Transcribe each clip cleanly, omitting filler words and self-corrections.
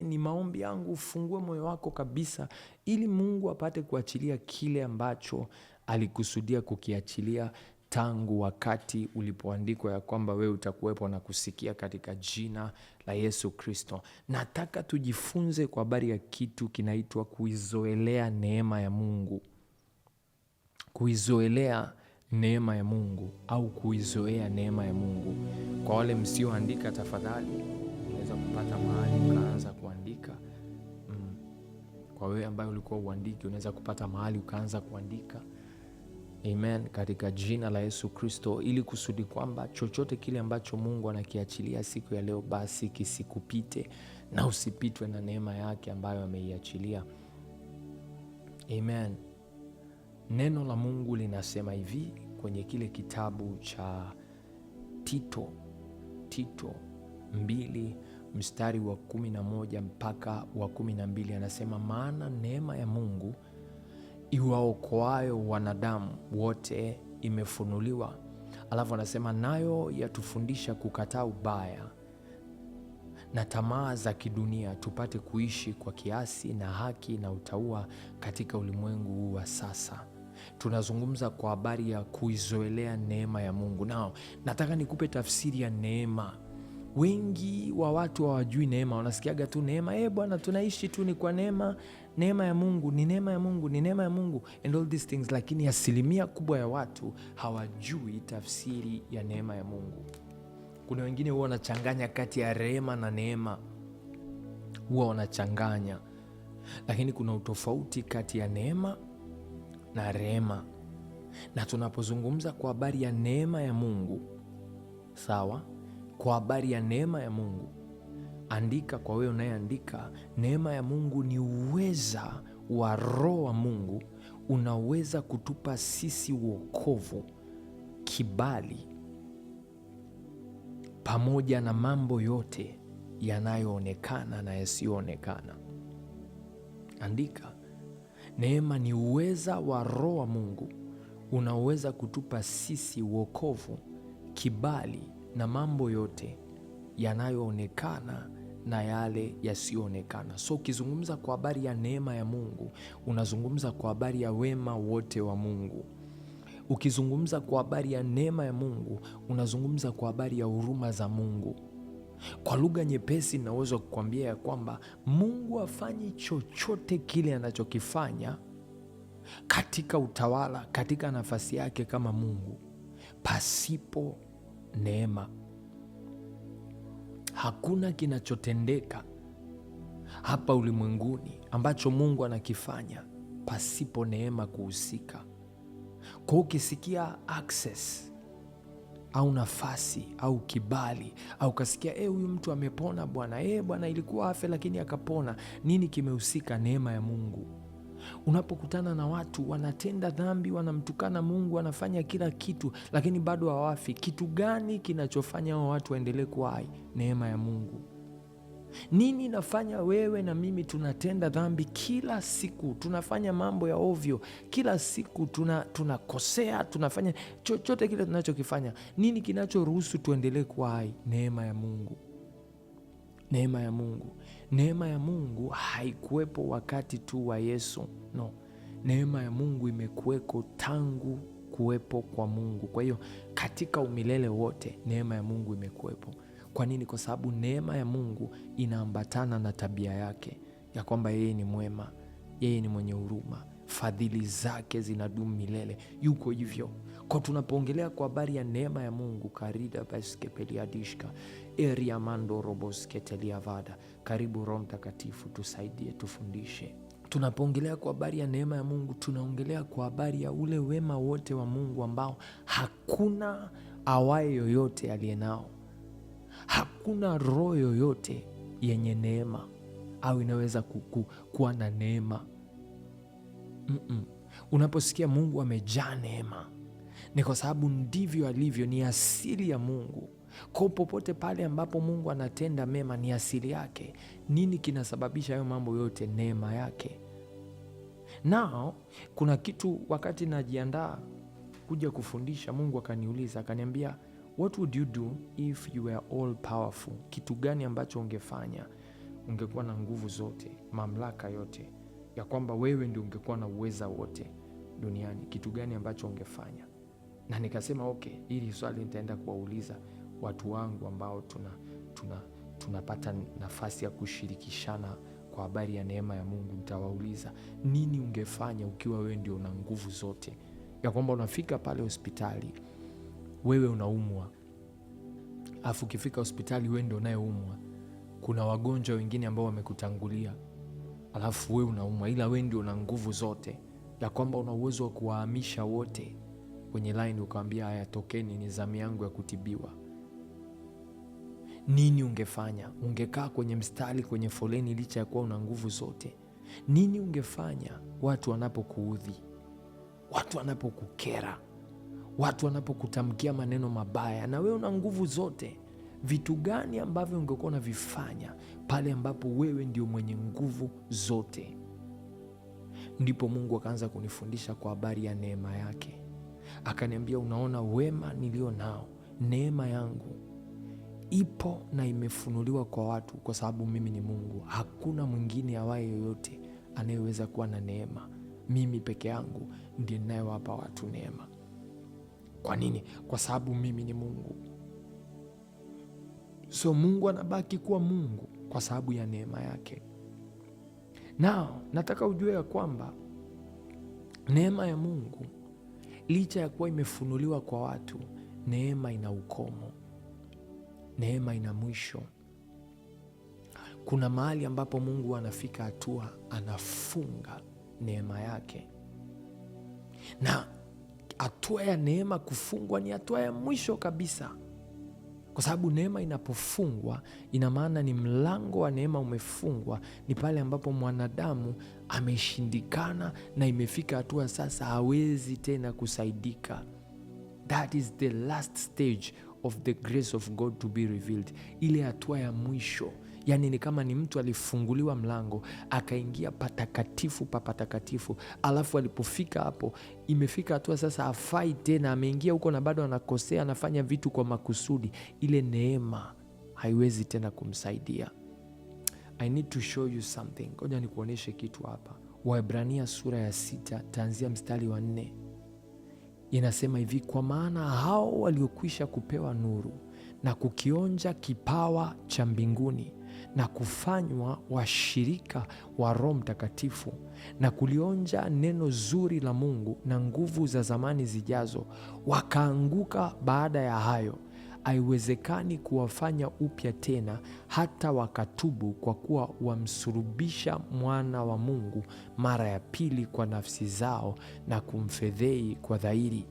ni maombi yangu ufungue moyo wako kabisa, ili Mungu apate kuachilia kile ambacho alikusudia kukiachilia tangu wakati ulipoandikwa ya kwamba wewe utakuwepo na kusikia, katika jina la Yesu Kristo. Nataka tujifunze kwa habari ya kitu kinaitwa kuizoelea neema ya Mungu. Kuizoelea neema ya Mungu au kuizoea neema ya Mungu. Kwa wale msioandika, tafadhali unaweza kupata mahali ukaanza kuandika. Kwa wewe ambaye ulikuwa uandiki, unaweza kupata mahali ukaanza kuandika. Amen, katika jina la Yesu Kristo, ili kusudi kwamba chochote kile ambacho Mungu anakiachilia siku ya leo, basi kisikupite na usipitwe na neema yake ambayo ameiachilia. Amen. Neno la Mungu linasema hivi kwenye kile kitabu cha Tito 2 mstari wa 11 mpaka wa 12, anasema maana neema ya Mungu iwaokoayo wanadamu wote imefunuliwa. Alafu anasema nayo yatufundisha kukataa ubaya na tamaa za kidunia, tupate kuishi kwa kiasi na haki na utauwa katika ulimwengu huu wa sasa. Tunazungumza kwa habari ya kuizoelea neema ya Mungu. Nao nataka nikupe tafsiri ya neema. Wengi wa watu hawajui neema, wanasikiaga tu neema, Bwana tunaishi tu ni kwa neema, neema ya Mungu, ni neema ya Mungu, ni neema ya Mungu and all these things, lakini asilimia kubwa ya watu hawajui tafsiri ya neema ya Mungu. Kuna wengine huwa wanachanganya kati ya rehema na neema, huwa wanachanganya, lakini kuna utofauti kati ya neema na rehema. Na tunapozungumza kwa habari ya neema ya Mungu, sawa, kwa habari ya neema ya Mungu, andika kwa wewe unayeandika, neema ya Mungu ni uweza wa Roho wa Mungu unaweza kutupa sisi wokovu, kibali, pamoja na mambo yote yanayoonekana na yasiyoonekana. Andika, neema ni uweza wa Roho wa Mungu unaweza kutupa sisi wokovu, kibali na mambo yote yanayoonekana na yale yasiyoonekana. So ukizungumza kwa habari ya neema ya Mungu, unazungumza kwa habari ya wema wote wa Mungu. Ukizungumza kwa habari ya neema ya Mungu, unazungumza kwa habari ya huruma za Mungu. Kwa lugha nyepesi, naweza kukwambia ya kwamba Mungu hafanyi chochote kile anachokifanya katika utawala, katika nafasi yake kama Mungu, pasipo neema. Hakuna kinachotendeka hapa ulimwenguni ambacho Mungu anakifanya pasipo neema kuhusika. Kwa ukisikia access au nafasi au kibali, au kasikia huyu mtu amepona Bwana, Bwana ilikuwa afe lakini akapona, nini kimehusika? Neema ya Mungu. Unapokutana na watu wanatenda dhambi, wanamtukana Mungu, wanafanya kila kitu, lakini bado hawafi, kitu gani kinachofanya hao watu waendelee kuwa hai? Neema ya Mungu. Nini nafanya wewe na mimi tunatenda dhambi kila siku, tunafanya mambo ya ovyo kila siku, tunakosea, tunafanya chochote kile tunachokifanya? Nini kinachoruhusu tuendelee kuwa hai? Neema ya Mungu. Neema ya Mungu. Neema ya Mungu haikuwepo wakati tu wa Yesu, no. Neema ya Mungu imekuweko tangu kuwepo kwa Mungu. Kwa hiyo katika umilele wote neema ya Mungu imekuwepo. Kwa nini? Kwa sababu neema ya Mungu inaambatana na tabia yake ya kwamba yeye ni mwema, yeye ni mwenye huruma, fadhili zake zinadumu milele. Yuko hivyo. Kwa tunapoongelea kwa habari ya neema ya Mungu, karida baskepeliadishka eria mando robosketeliavada, karibu Roho Mtakatifu tusaidie, tufundishe. Tunapoongelea kwa habari ya neema ya Mungu, tunaongelea kwa habari ya ule wema wote wa Mungu ambao hakuna awaye yoyote aliye nao. Hakuna roho yoyote yenye neema au inaweza kuwa na neema. Unaposikia Mungu amejaa neema, ni kwa sababu ndivyo alivyo, ni asili ya Mungu. Kwa popote pale ambapo Mungu anatenda mema, ni asili yake. Nini kinasababisha hayo mambo yote? Neema yake. Nao kuna kitu, wakati najiandaa kuja kufundisha, Mungu akaniuliza, akaniambia, what would you do if you were all powerful? Kitu gani ambacho ungefanya ungekuwa na nguvu zote, mamlaka yote, ya kwamba wewe ndio ungekuwa na uweza wote duniani, kitu gani ambacho ungefanya? Na nikasema okay, hili swali nitaenda kuwauliza watu wangu ambao tunapata nafasi ya kushirikishana kwa habari ya neema ya Mungu. Nitawauliza, nini ungefanya ukiwa wewe ndio una nguvu zote, ya kwamba unafika pale hospitali wewe unaumwa, afu ukifika hospitali wewe ndio unayeumwa, kuna wagonjwa wengine ambao wamekutangulia, alafu wewe unaumwa, ila wewe ndio una nguvu zote, ya kwamba una uwezo wa kuwahamisha wote kwenye line, ukawaambia haya, tokeni, ni zamu yangu ya kutibiwa. Nini ungefanya? Ungekaa kwenye mstari, kwenye foleni, licha ya kuwa una nguvu zote? Nini ungefanya watu wanapokuudhi, watu wanapokukera, watu wanapokutamkia maneno mabaya na wewe una nguvu zote? Vitu gani ambavyo ungekuwa unavifanya pale ambapo wewe ndio mwenye nguvu zote? Ndipo Mungu akaanza kunifundisha kwa habari ya neema yake. Akaniambia, unaona wema nilio nao, neema yangu ipo na imefunuliwa kwa watu, kwa sababu mimi ni Mungu. Hakuna mwingine awaye yoyote anayeweza kuwa na neema. Mimi peke yangu ndiye ninayewapa watu neema. Kwa nini? Kwa sababu mimi ni Mungu. So Mungu anabaki kuwa Mungu kwa sababu ya neema yake. Nao nataka ujue ya kwamba neema ya Mungu, licha ya kuwa imefunuliwa kwa watu, neema ina ukomo, neema ina mwisho. Kuna mahali ambapo Mungu anafika hatua anafunga neema yake, na hatua ya neema kufungwa ni hatua ya mwisho kabisa, kwa sababu neema inapofungwa ina maana ni mlango wa neema umefungwa. Ni pale ambapo mwanadamu ameshindikana na imefika hatua sasa hawezi tena kusaidika. That is the last stage of the grace of God to be revealed, ile hatua ya mwisho. Yani ni kama ni mtu alifunguliwa mlango akaingia patakatifu pa patakatifu, alafu alipofika hapo imefika hatua sasa hafai tena, ameingia huko na bado anakosea, anafanya vitu kwa makusudi. Ile neema haiwezi tena kumsaidia. I need to show you something. Ngoja nikuoneshe kitu hapa. Waebrania sura ya 6 taanzia mstari wa 4 inasema hivi: kwa maana hao waliokwisha kupewa nuru na kukionja kipawa cha mbinguni na kufanywa washirika wa Roho Mtakatifu na kulionja neno zuri la Mungu na nguvu za zamani zijazo, wakaanguka baada ya hayo, haiwezekani kuwafanya upya tena hata wakatubu, kwa kuwa wamsulubisha mwana wa Mungu mara ya pili kwa nafsi zao na kumfedhei kwa dhahiri.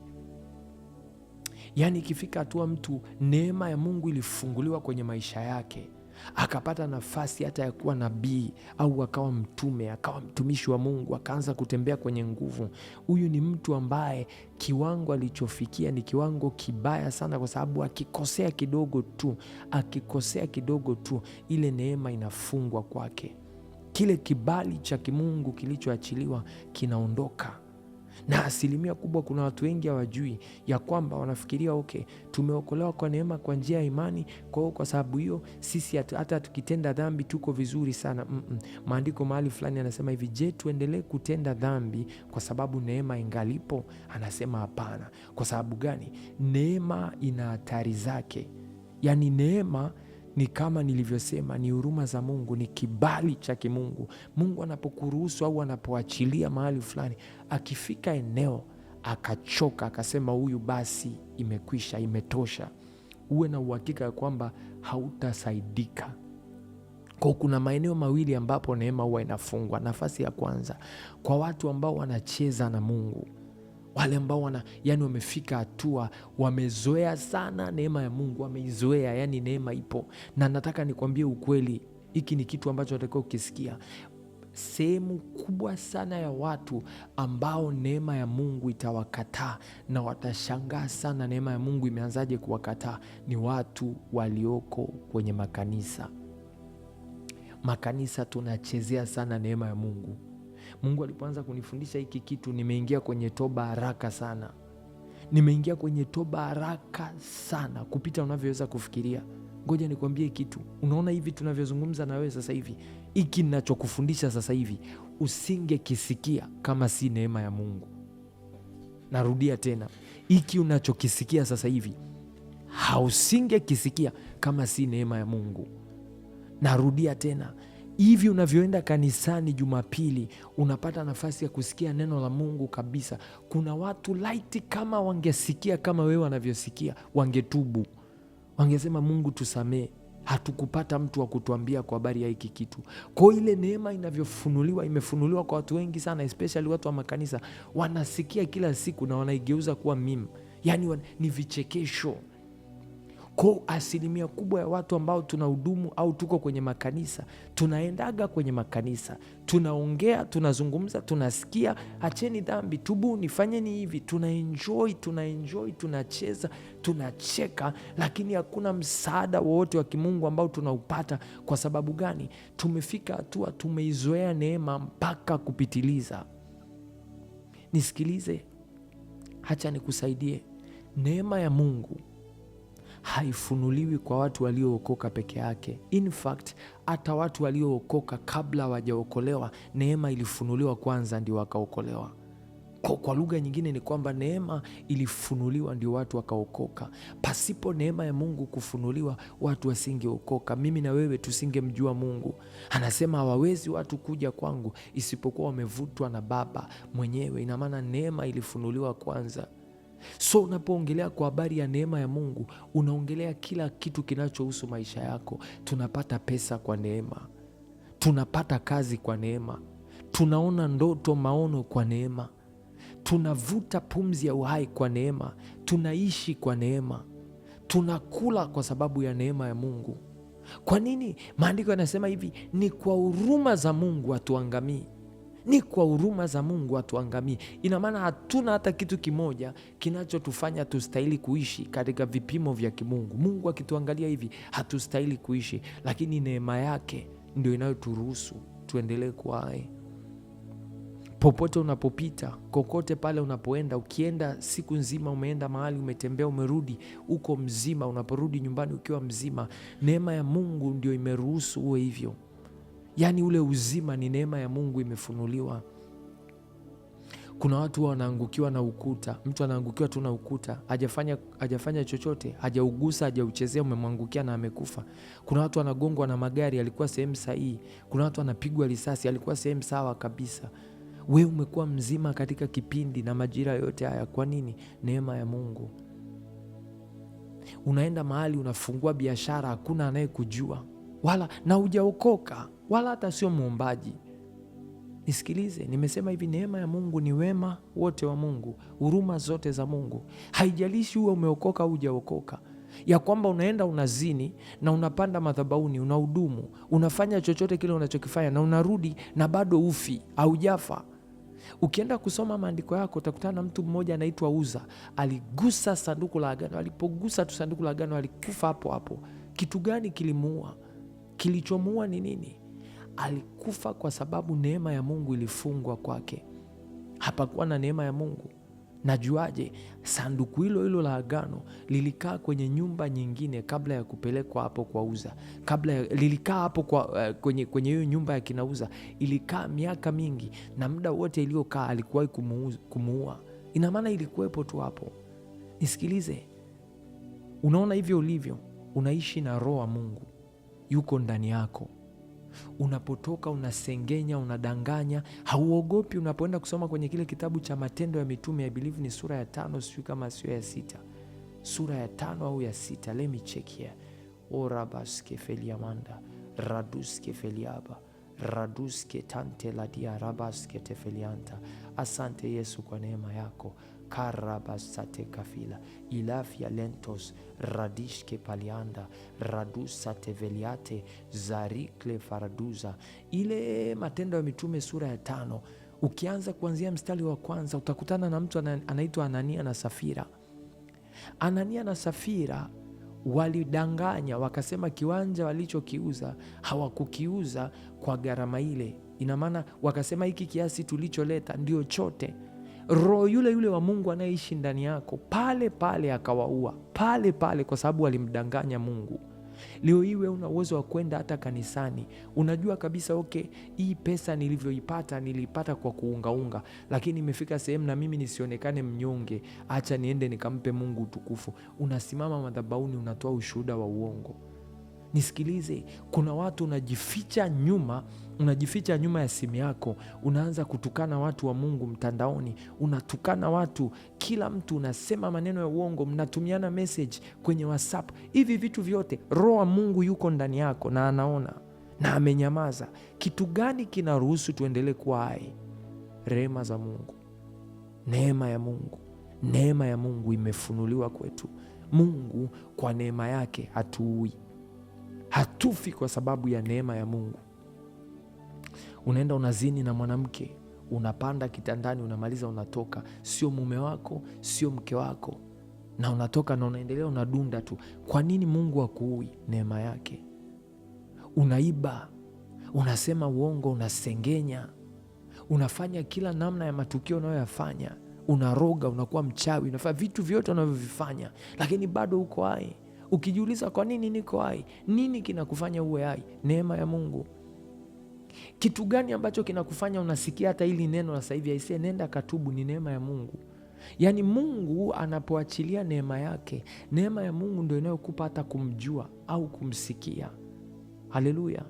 Yaani ikifika hatua mtu neema ya Mungu ilifunguliwa kwenye maisha yake, akapata nafasi hata ya kuwa nabii au akawa mtume, akawa mtumishi wa Mungu, akaanza kutembea kwenye nguvu. Huyu ni mtu ambaye kiwango alichofikia ni kiwango kibaya sana, kwa sababu akikosea kidogo tu ile neema inafungwa kwake. Kile kibali cha kimungu kilichoachiliwa kinaondoka. Na asilimia kubwa kuna watu wengi hawajui ya kwamba wanafikiria okay, tumeokolewa kwa neema kwa njia ya imani, kwa sababu hiyo sisi hata tukitenda dhambi tuko vizuri sana. Maandiko mahali fulani anasema hivi: je, tuendelee kutenda dhambi kwa sababu neema ingalipo? Anasema hapana. Kwa sababu gani? Neema ina hatari zake. Yaani neema ni kama nilivyosema, ni huruma za Mungu, ni kibali cha kimungu. Mungu anapokuruhusu au anapoachilia mahali fulani, akifika eneo akachoka akasema huyu basi imekwisha, imetosha, uwe na uhakika ya kwamba hautasaidika. Kwa kuna maeneo mawili ambapo neema huwa inafungwa. Nafasi ya kwanza, kwa watu ambao wanacheza na Mungu, wale ambao wamefika hatua wamezoea sana neema ya Mungu, wameizoea, yani neema ipo. Na nataka nikwambie ukweli, hiki ni kitu ambacho nataka ukisikia. Sehemu kubwa sana ya watu ambao neema ya Mungu itawakataa na watashangaa sana neema ya Mungu imeanzaje kuwakataa, ni watu walioko kwenye makanisa. Makanisa tunachezea sana neema ya Mungu. Mungu alipoanza kunifundisha hiki kitu, nimeingia kwenye toba haraka sana. Kupita unavyoweza kufikiria. Ngoja nikwambie kitu. Unaona hivi tunavyozungumza na wewe sasa hivi, hiki ninachokufundisha sasa hivi usingekisikia kama si neema ya Mungu. Narudia tena, hiki unachokisikia sasa hivi hausingekisikia kama si neema ya Mungu. Narudia tena, hivi unavyoenda kanisani Jumapili unapata nafasi ya kusikia neno la Mungu kabisa. Kuna watu laiti kama wangesikia kama wewe wanavyosikia, wangetubu, wangesema Mungu tusamee, hatukupata mtu wa kutuambia kwa habari ya hiki kitu. Kwa ile neema inavyofunuliwa, imefunuliwa kwa watu wengi sana, especially watu wa makanisa. Wanasikia kila siku na wanaigeuza kuwa meme, yani ni vichekesho. Kwa asilimia kubwa ya watu ambao tunahudumu au tuko kwenye makanisa, tunaendaga kwenye makanisa, tunaongea, tunazungumza, tunasikia acheni dhambi, tubuni, fanyeni hivi, tunaenjoy, tunacheza, tunacheka, lakini hakuna msaada wowote wa kimungu ambao tunaupata. Kwa sababu gani? Tumefika hatua tumeizoea neema mpaka kupitiliza. Nisikilize, hacha nikusaidie. Neema ya Mungu haifunuliwi kwa watu waliookoka peke yake. In fact, hata watu waliookoka kabla hawajaokolewa, neema ilifunuliwa kwanza ndio wakaokolewa. Kwa lugha nyingine ni kwamba neema ilifunuliwa ndio watu wakaokoka. Pasipo neema ya Mungu kufunuliwa, watu wasingeokoka. Mimi na wewe tusingemjua Mungu. Anasema hawawezi watu kuja kwangu isipokuwa wamevutwa na Baba mwenyewe. Ina maana neema ilifunuliwa kwanza. So unapoongelea kwa habari ya neema ya Mungu, unaongelea kila kitu kinachohusu maisha yako. Tunapata pesa kwa neema, tunapata kazi kwa neema, tunaona ndoto, maono kwa neema, tunavuta pumzi ya uhai kwa neema, tunaishi kwa neema, tunakula kwa sababu ya neema ya Mungu. Kwa nini? Maandiko yanasema hivi, ni kwa huruma za Mungu hatuangamii. Ni kwa huruma za Mungu hatuangamii. Ina maana hatuna hata kitu kimoja kinachotufanya tustahili kuishi katika vipimo vya kimungu. Mungu akituangalia hivi hatustahili kuishi, lakini neema yake ndio inayoturuhusu tuendelee kuwa hai. Popote unapopita, kokote pale unapoenda, ukienda siku nzima, umeenda mahali, umetembea, umerudi uko mzima, unaporudi nyumbani ukiwa mzima, neema ya Mungu ndio imeruhusu uwe hivyo. Yaani ule uzima ni neema ya Mungu imefunuliwa. Kuna watu wanaangukiwa na ukuta. Mtu anaangukiwa tu na ukuta, hajafanya chochote, hajaugusa, hajauchezea, umemwangukia na amekufa. Kuna watu wanagongwa na magari, alikuwa sehemu sahihi. Kuna watu wanapigwa risasi, alikuwa sehemu sawa kabisa. Wewe umekuwa mzima katika kipindi na majira yote haya. Kwa nini? Neema ya Mungu. Unaenda mahali, unafungua biashara, hakuna anayekujua wala na hujaokoka wala hata sio muombaji. Nisikilize, nimesema hivi, neema ya Mungu ni wema wote wa Mungu, huruma zote za Mungu. Haijalishi uwe umeokoka au hujaokoka, ya kwamba unaenda unazini na unapanda madhabahuni, unahudumu, unafanya chochote kile unachokifanya na unarudi na bado ufi, haujafa. Ukienda kusoma maandiko yako utakutana na mtu mmoja anaitwa Uza. Aligusa sanduku la agano. Alipogusa tu sanduku la agano alikufa hapo hapo. Kitu gani kilimuua? Kilichomuua ni nini? Alikufa kwa sababu neema ya Mungu ilifungwa kwake. Hapakuwa na neema ya Mungu. Najuaje? Sanduku hilo la agano lilikaa kwenye nyumba nyingine kabla ya kupelekwa hapo kwa Uza. Lilikaa hapo kwenye hiyo nyumba ya kina Uza. Ilikaa miaka mingi, na muda wote iliyokaa alikuwahi kumuua. Ina maana ilikuwepo tu hapo. Nisikilize, unaona hivyo ulivyo, unaishi na roho wa Mungu yuko ndani yako. Unapotoka unasengenya, unadanganya, hauogopi. Unapoenda kusoma kwenye kile kitabu cha Matendo ya Mitume, I believe ni sura ya 5, sijui kama sio ya 6, sura ya 5 au ya 6, let me check here. Orabaske feliamanda raduske feliaba raduske tante ladia rabaske tefelianta. Asante Yesu kwa neema yako. Karabasate kafila ilafia lentos radishke palianda radusate veliate zarikle faraduza. Ile Matendo ya Mitume sura ya 5, ukianza kuanzia mstari wa kwanza utakutana na mtu anaitwa Anania na Safira. Anania na Safira walidanganya, wakasema kiwanja walichokiuza hawakukiuza kwa gharama ile. Ina maana wakasema hiki kiasi tulicholeta ndio chote. Roho yule wa Mungu anayeishi ndani yako pale pale akawaua pale pale, kwa sababu walimdanganya Mungu. Leo hii wewe una uwezo wa kwenda hata kanisani, unajua kabisa okay, hii pesa nilivyoipata niliipata kwa kuungaunga, lakini imefika sehemu na mimi nisionekane mnyonge, acha niende nikampe Mungu utukufu. Unasimama madhabahuni unatoa ushuhuda wa uongo. Nisikilize, kuna watu unajificha nyuma ya simu yako, unaanza kutukana watu wa Mungu mtandaoni, unatukana watu, kila mtu unasema maneno ya uongo, mnatumiana message kwenye WhatsApp. Hivi vitu vyote, Roho wa Mungu yuko ndani yako na anaona na amenyamaza. Kitu gani kinaruhusu tuendelee kuwa hai? Rehema za Mungu, neema ya Mungu. Neema ya Mungu imefunuliwa kwetu. Mungu kwa neema yake hatuui, hatufi kwa sababu ya neema ya Mungu. Unaenda unazini na mwanamke, unapanda kitandani, unamaliza unatoka, sio mume wako, sio mke wako, na unatoka na unaendelea unadunda tu. Kwa nini Mungu hakuui? Neema yake. Unaiba, unasema uongo, unasengenya, unafanya kila namna ya matukio unayoyafanya, unaroga, unakuwa mchawi, unafanya vitu vyote unavyovifanya, lakini bado uko hai. Ukijiuliza kwa nini niko hai, nini kinakufanya uwe hai? Neema ya Mungu. Kitu gani ambacho kinakufanya unasikia hata hili neno la sasa hivi aisee nenda katubu? Ni neema ya Mungu. Yaani Mungu anapoachilia neema yake, neema ya Mungu ndio inayokupa hata kumjua au kumsikia. Haleluya.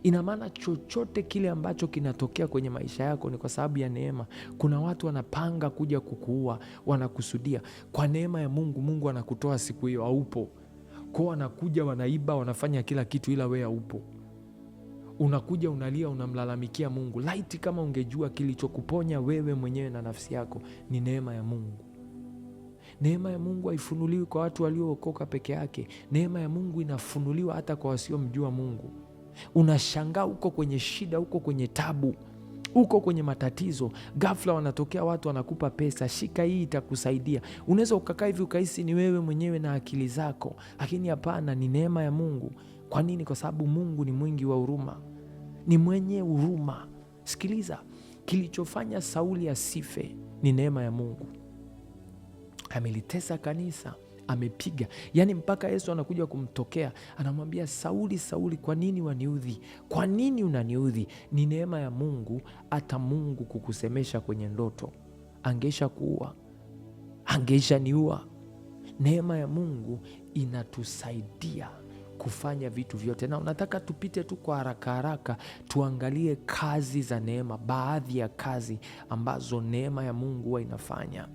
Ina maana chochote kile ambacho kinatokea kwenye maisha yako ni kwa sababu ya neema. Kuna watu wanapanga kuja kukuua, wanakusudia. Kwa neema ya Mungu, Mungu anakutoa siku hiyo, haupo. Kwa wanakuja wanaiba, wanafanya kila kitu, ila wewe haupo. Unakuja unalia, unamlalamikia Mungu. Laiti kama ungejua kilichokuponya wewe mwenyewe na nafsi yako ni neema ya Mungu. Neema ya Mungu haifunuliwi kwa watu waliookoka peke yake. Neema ya Mungu inafunuliwa hata kwa wasiomjua Mungu. Unashangaa uko kwenye shida, uko kwenye tabu, uko kwenye matatizo, ghafla wanatokea watu wanakupa pesa, shika hii itakusaidia. Unaweza ukakaa hivi ukahisi ni wewe mwenyewe na akili zako, lakini hapana, ni neema ya Mungu. Kwa nini? Kwa sababu Mungu ni mwingi wa huruma, ni mwenye huruma. Sikiliza, kilichofanya Sauli asife ni neema ya Mungu. Amelitesa kanisa, amepiga, yaani mpaka Yesu anakuja kumtokea, anamwambia Sauli, Sauli, kwa nini waniudhi? Kwa nini unaniudhi? Ni neema ya Mungu. Hata Mungu kukusemesha kwenye ndoto, angesha kuua, angesha niua. Neema ya Mungu inatusaidia kufanya vitu vyote, na unataka tupite tu kwa haraka haraka tuangalie kazi za neema, baadhi ya kazi ambazo neema ya Mungu huwa inafanya.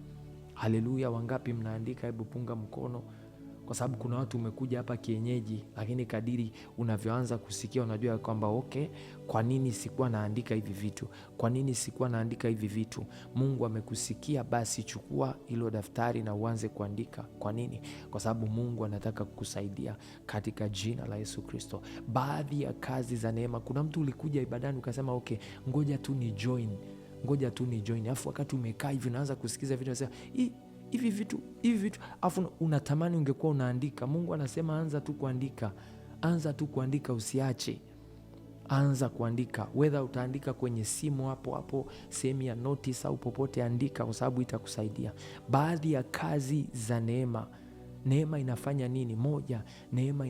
Haleluya. Wangapi mnaandika? Hebu punga mkono, kwa sababu kuna watu umekuja hapa kienyeji, lakini kadiri unavyoanza kusikia unajua kwamba okay, kwa nini sikuwa naandika hivi vitu? Kwa nini sikuwa naandika hivi vitu? Mungu amekusikia, basi chukua hilo daftari na uanze kuandika. Kwa nini? Kwa sababu Mungu anataka kukusaidia katika jina la Yesu Kristo. Baadhi ya kazi za neema. Kuna mtu ulikuja ibadani ukasema okay, ngoja tu ni join, alafu wakati umekaa hivi unaanza kusikiza vitu, unasema hivi vitu, afu unatamani ungekuwa unaandika. Mungu anasema anza tu kuandika, usiache. Anza kuandika, whether utaandika kwenye simu hapo sehemu ya notice au popote, andika, kwa sababu itakusaidia. Baadhi ya kazi za neema. Neema inafanya nini? Moja, neema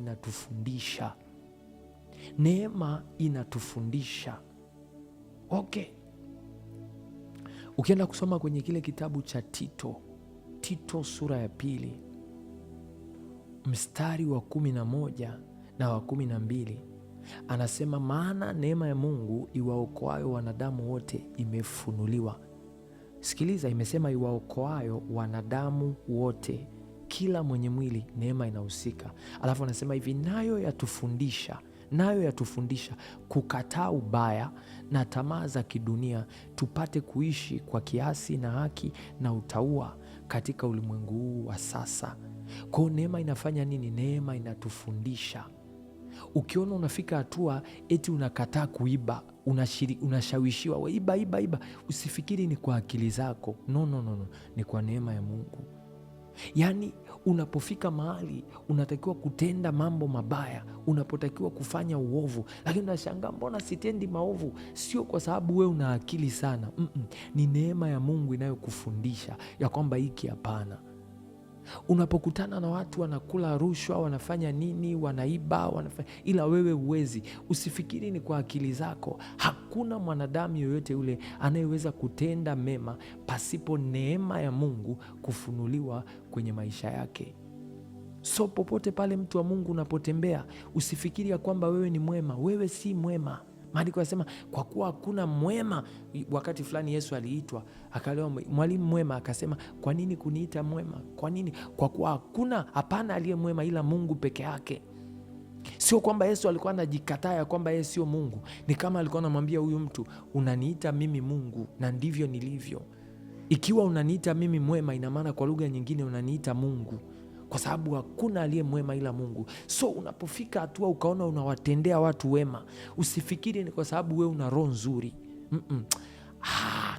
inatufundisha. Okay. Ukienda kusoma kwenye kile kitabu cha Tito sura ya 2 mstari wa 11 na wa 12, anasema maana neema ya Mungu iwaokoayo wanadamu wote imefunuliwa. Sikiliza, imesema iwaokoayo wanadamu wote, kila mwenye mwili neema inahusika. Alafu anasema hivi, nayo yatufundisha kukataa ubaya na tamaa za kidunia, tupate kuishi kwa kiasi na haki na utauwa katika ulimwengu huu wa sasa. Kwa neema inafanya nini? Neema inatufundisha. Ukiona unafika hatua eti unakataa kuiba, unashawishiwa iba, usifikiri ni kwa akili zako. No, ni kwa neema ya Mungu. Yaani unapofika mahali unatakiwa kutenda mambo mabaya, unapotakiwa kufanya uovu, lakini unashangaa mbona sitendi maovu? Sio kwa sababu we una akili sana. Ni neema ya Mungu inayokufundisha ya kwamba hiki hapana. Unapokutana na watu wanakula rushwa, wanafanya nini, wanaiba, ila wewe uwezi, usifikiri ni kwa akili zako. Hakuna mwanadamu yoyote yule anayeweza kutenda mema pasipo neema ya Mungu kufunuliwa kwenye maisha yake. So popote pale mtu wa Mungu unapotembea, usifikiri ya kwamba wewe ni mwema. Wewe si mwema. Maandiko yanasema kwa kuwa hakuna mwema. Wakati fulani Yesu aliitwa, akalewa mwalimu mwema, akasema kwa nini kuniita mwema? Kwa nini? Kwa kuwa hapana aliye mwema ila Mungu peke yake. Sio kwamba Yesu alikuwa anajikataa ya kwamba yeye sio Mungu. Ni kama alikuwa anamwambia huyu mtu, unaniita mimi Mungu na ndivyo nilivyo. Ikiwa unaniita mimi mwema, ina maana kwa lugha nyingine unaniita Mungu, kwa sababu hakuna aliye mwema ila Mungu. So unapofika hatua ukaona unawatendea watu wema, usifikiri ni kwa sababu wewe una roho nzuri.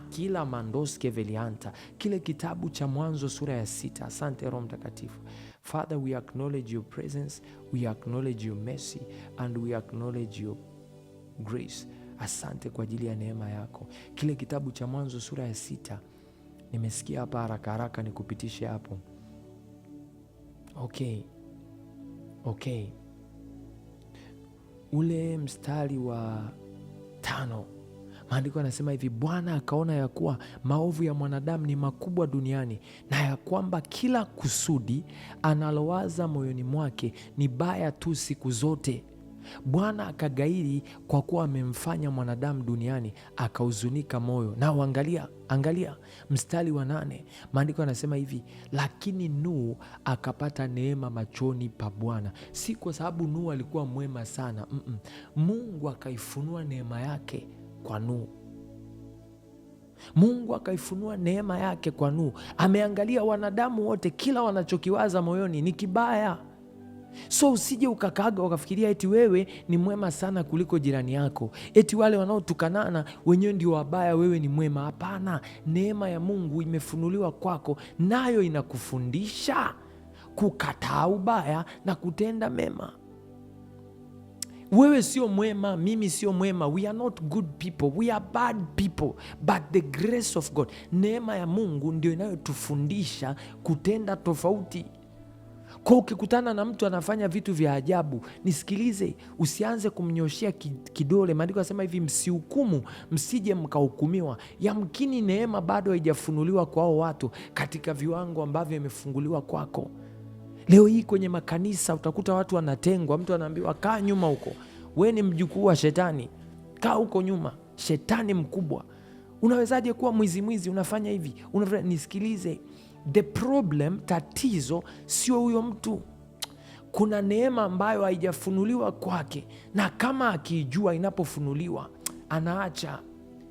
Kila mandoske velianta, kile kitabu cha Mwanzo sura ya 6. Asante Roho Mtakatifu. Father, we acknowledge your presence, we acknowledge your mercy, and we acknowledge your grace. Asante kwa ajili ya neema yako. Kile kitabu cha Mwanzo sura ya 6, nimesikia hapa haraka haraka nikupitishe hapo. Okay. Ule mstari wa 5, maandiko yanasema hivi: Bwana akaona ya kuwa maovu ya mwanadamu ni makubwa duniani, na ya kwamba kila kusudi analowaza moyoni mwake ni baya tu siku zote. Bwana akagairi kwa kuwa amemfanya mwanadamu duniani, akahuzunika moyo. Na angalia mstari wa 8, maandiko yanasema hivi: lakini Nuhu akapata neema machoni pa Bwana. Si kwa sababu Nuhu alikuwa mwema sana. Mungu akaifunua neema yake kwa Nuhu. Mungu akaifunua neema yake kwa Nuhu. Ameangalia wanadamu wote, kila wanachokiwaza moyoni ni kibaya. So usije ukakaaga ukafikiria eti wewe ni mwema sana kuliko jirani yako, eti wale wanaotukanana wenyewe ndio wabaya, wewe ni mwema. Hapana, neema ya Mungu imefunuliwa kwako, nayo inakufundisha kukataa ubaya na kutenda mema. Wewe sio mwema, mimi sio mwema. We are not good people, we are bad people, but the grace of God, neema ya Mungu ndio inayotufundisha kutenda tofauti. Kwa ukikutana na mtu anafanya vitu vya ajabu, nisikilize, usianze kumnyoshia kidole. Maandiko yanasema hivi: msihukumu, msije mkahukumiwa. Yamkini neema bado haijafunuliwa kwa hao watu katika viwango ambavyo imefunguliwa kwako. Leo hii kwenye makanisa utakuta watu wanatengwa, mtu anaambiwa kaa nyuma huko, we ni mjukuu wa shetani, kaa huko nyuma, shetani mkubwa. Unawezaje kuwa mwizi unafanya hivi? Nisikilize, the problem, tatizo sio huyo mtu. Kuna neema ambayo haijafunuliwa kwake, na kama akijua inapofunuliwa anaacha.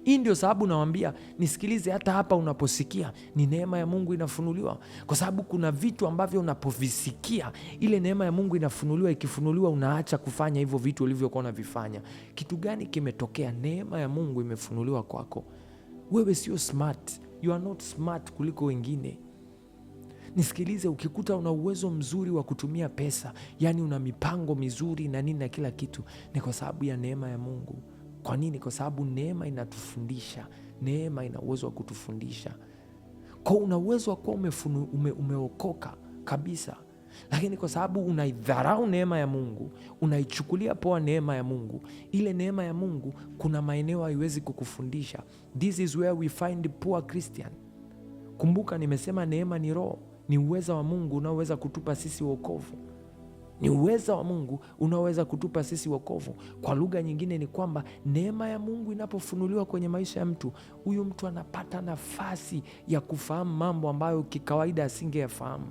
Hii ndio sababu nawambia, nisikilize, hata hapa unaposikia ni neema ya Mungu inafunuliwa, kwa sababu kuna vitu ambavyo unapovisikia ile neema ya Mungu inafunuliwa. Ikifunuliwa unaacha kufanya hivyo vitu ulivyokuwa unavifanya. Kitu gani kimetokea? Neema ya Mungu imefunuliwa kwako. Wewe sio smart, you are not smart kuliko wengine. Nisikilize, ukikuta una uwezo mzuri wa kutumia pesa, yani una mipango mizuri na nini na kila kitu, ni kwa sababu ya neema ya Mungu. Kwa nini? Kwa sababu neema inatufundisha. Neema ina uwezo wa kutufundisha. Kwa una uwezo wa kuwa umeokoka kabisa, lakini kwa sababu unaidharau neema ya Mungu, unaichukulia poa neema ya Mungu, ile neema ya Mungu kuna maeneo haiwezi kukufundisha. This is where we find poor Christian. Kumbuka nimesema neema ni roho, ni uweza wa Mungu unaoweza kutupa sisi wokovu. Ni uweza wa Mungu unaoweza kutupa sisi wokovu. Kwa lugha nyingine ni kwamba neema ya Mungu inapofunuliwa kwenye maisha ya mtu, huyu mtu anapata nafasi ya kufahamu mambo ambayo kikawaida asingeyafahamu.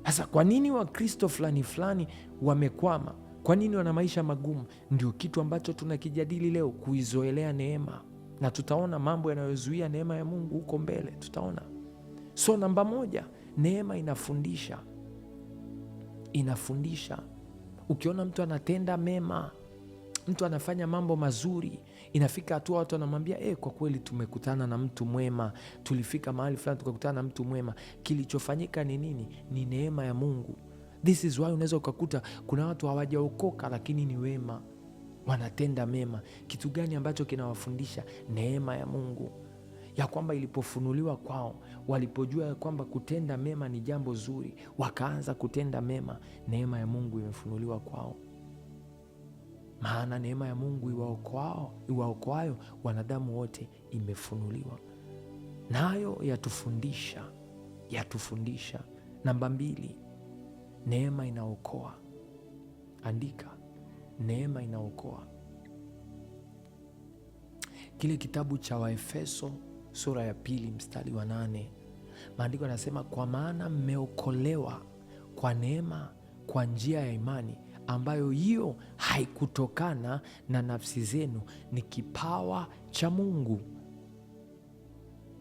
Sasa kwa nini Wakristo fulani wamekwama? Kwa nini wana maisha magumu? Ndio kitu ambacho tunakijadili leo, kuizoelea neema, na tutaona mambo yanayozuia neema ya Mungu huko mbele, tutaona. So namba 1, neema inafundisha. Ukiona mtu anatenda mema, mtu anafanya mambo mazuri, inafika hatua watu wanamwambia kwa kweli tumekutana na mtu mwema, tulifika mahali fulani tukakutana na mtu mwema. Kilichofanyika ni nini? Ni neema ya Mungu. This is why unaweza ukakuta kuna watu hawajaokoka lakini ni wema, wanatenda mema. Kitu gani ambacho kinawafundisha? Neema ya Mungu. ya kwamba ilipofunuliwa kwao, walipojua ya kwamba kutenda mema ni jambo zuri, wakaanza kutenda mema. Neema ya Mungu imefunuliwa kwao, maana neema ya Mungu iwaokoayo wanadamu wote imefunuliwa. Nayo yatufundisha. Namba 2, neema inaokoa. Andika, neema inaokoa. Kile kitabu cha Waefeso sura ya 2 mstari wa 8, maandiko yanasema, kwa maana mmeokolewa kwa neema, kwa njia ya imani, ambayo hiyo haikutokana na nafsi zenu, ni kipawa cha Mungu.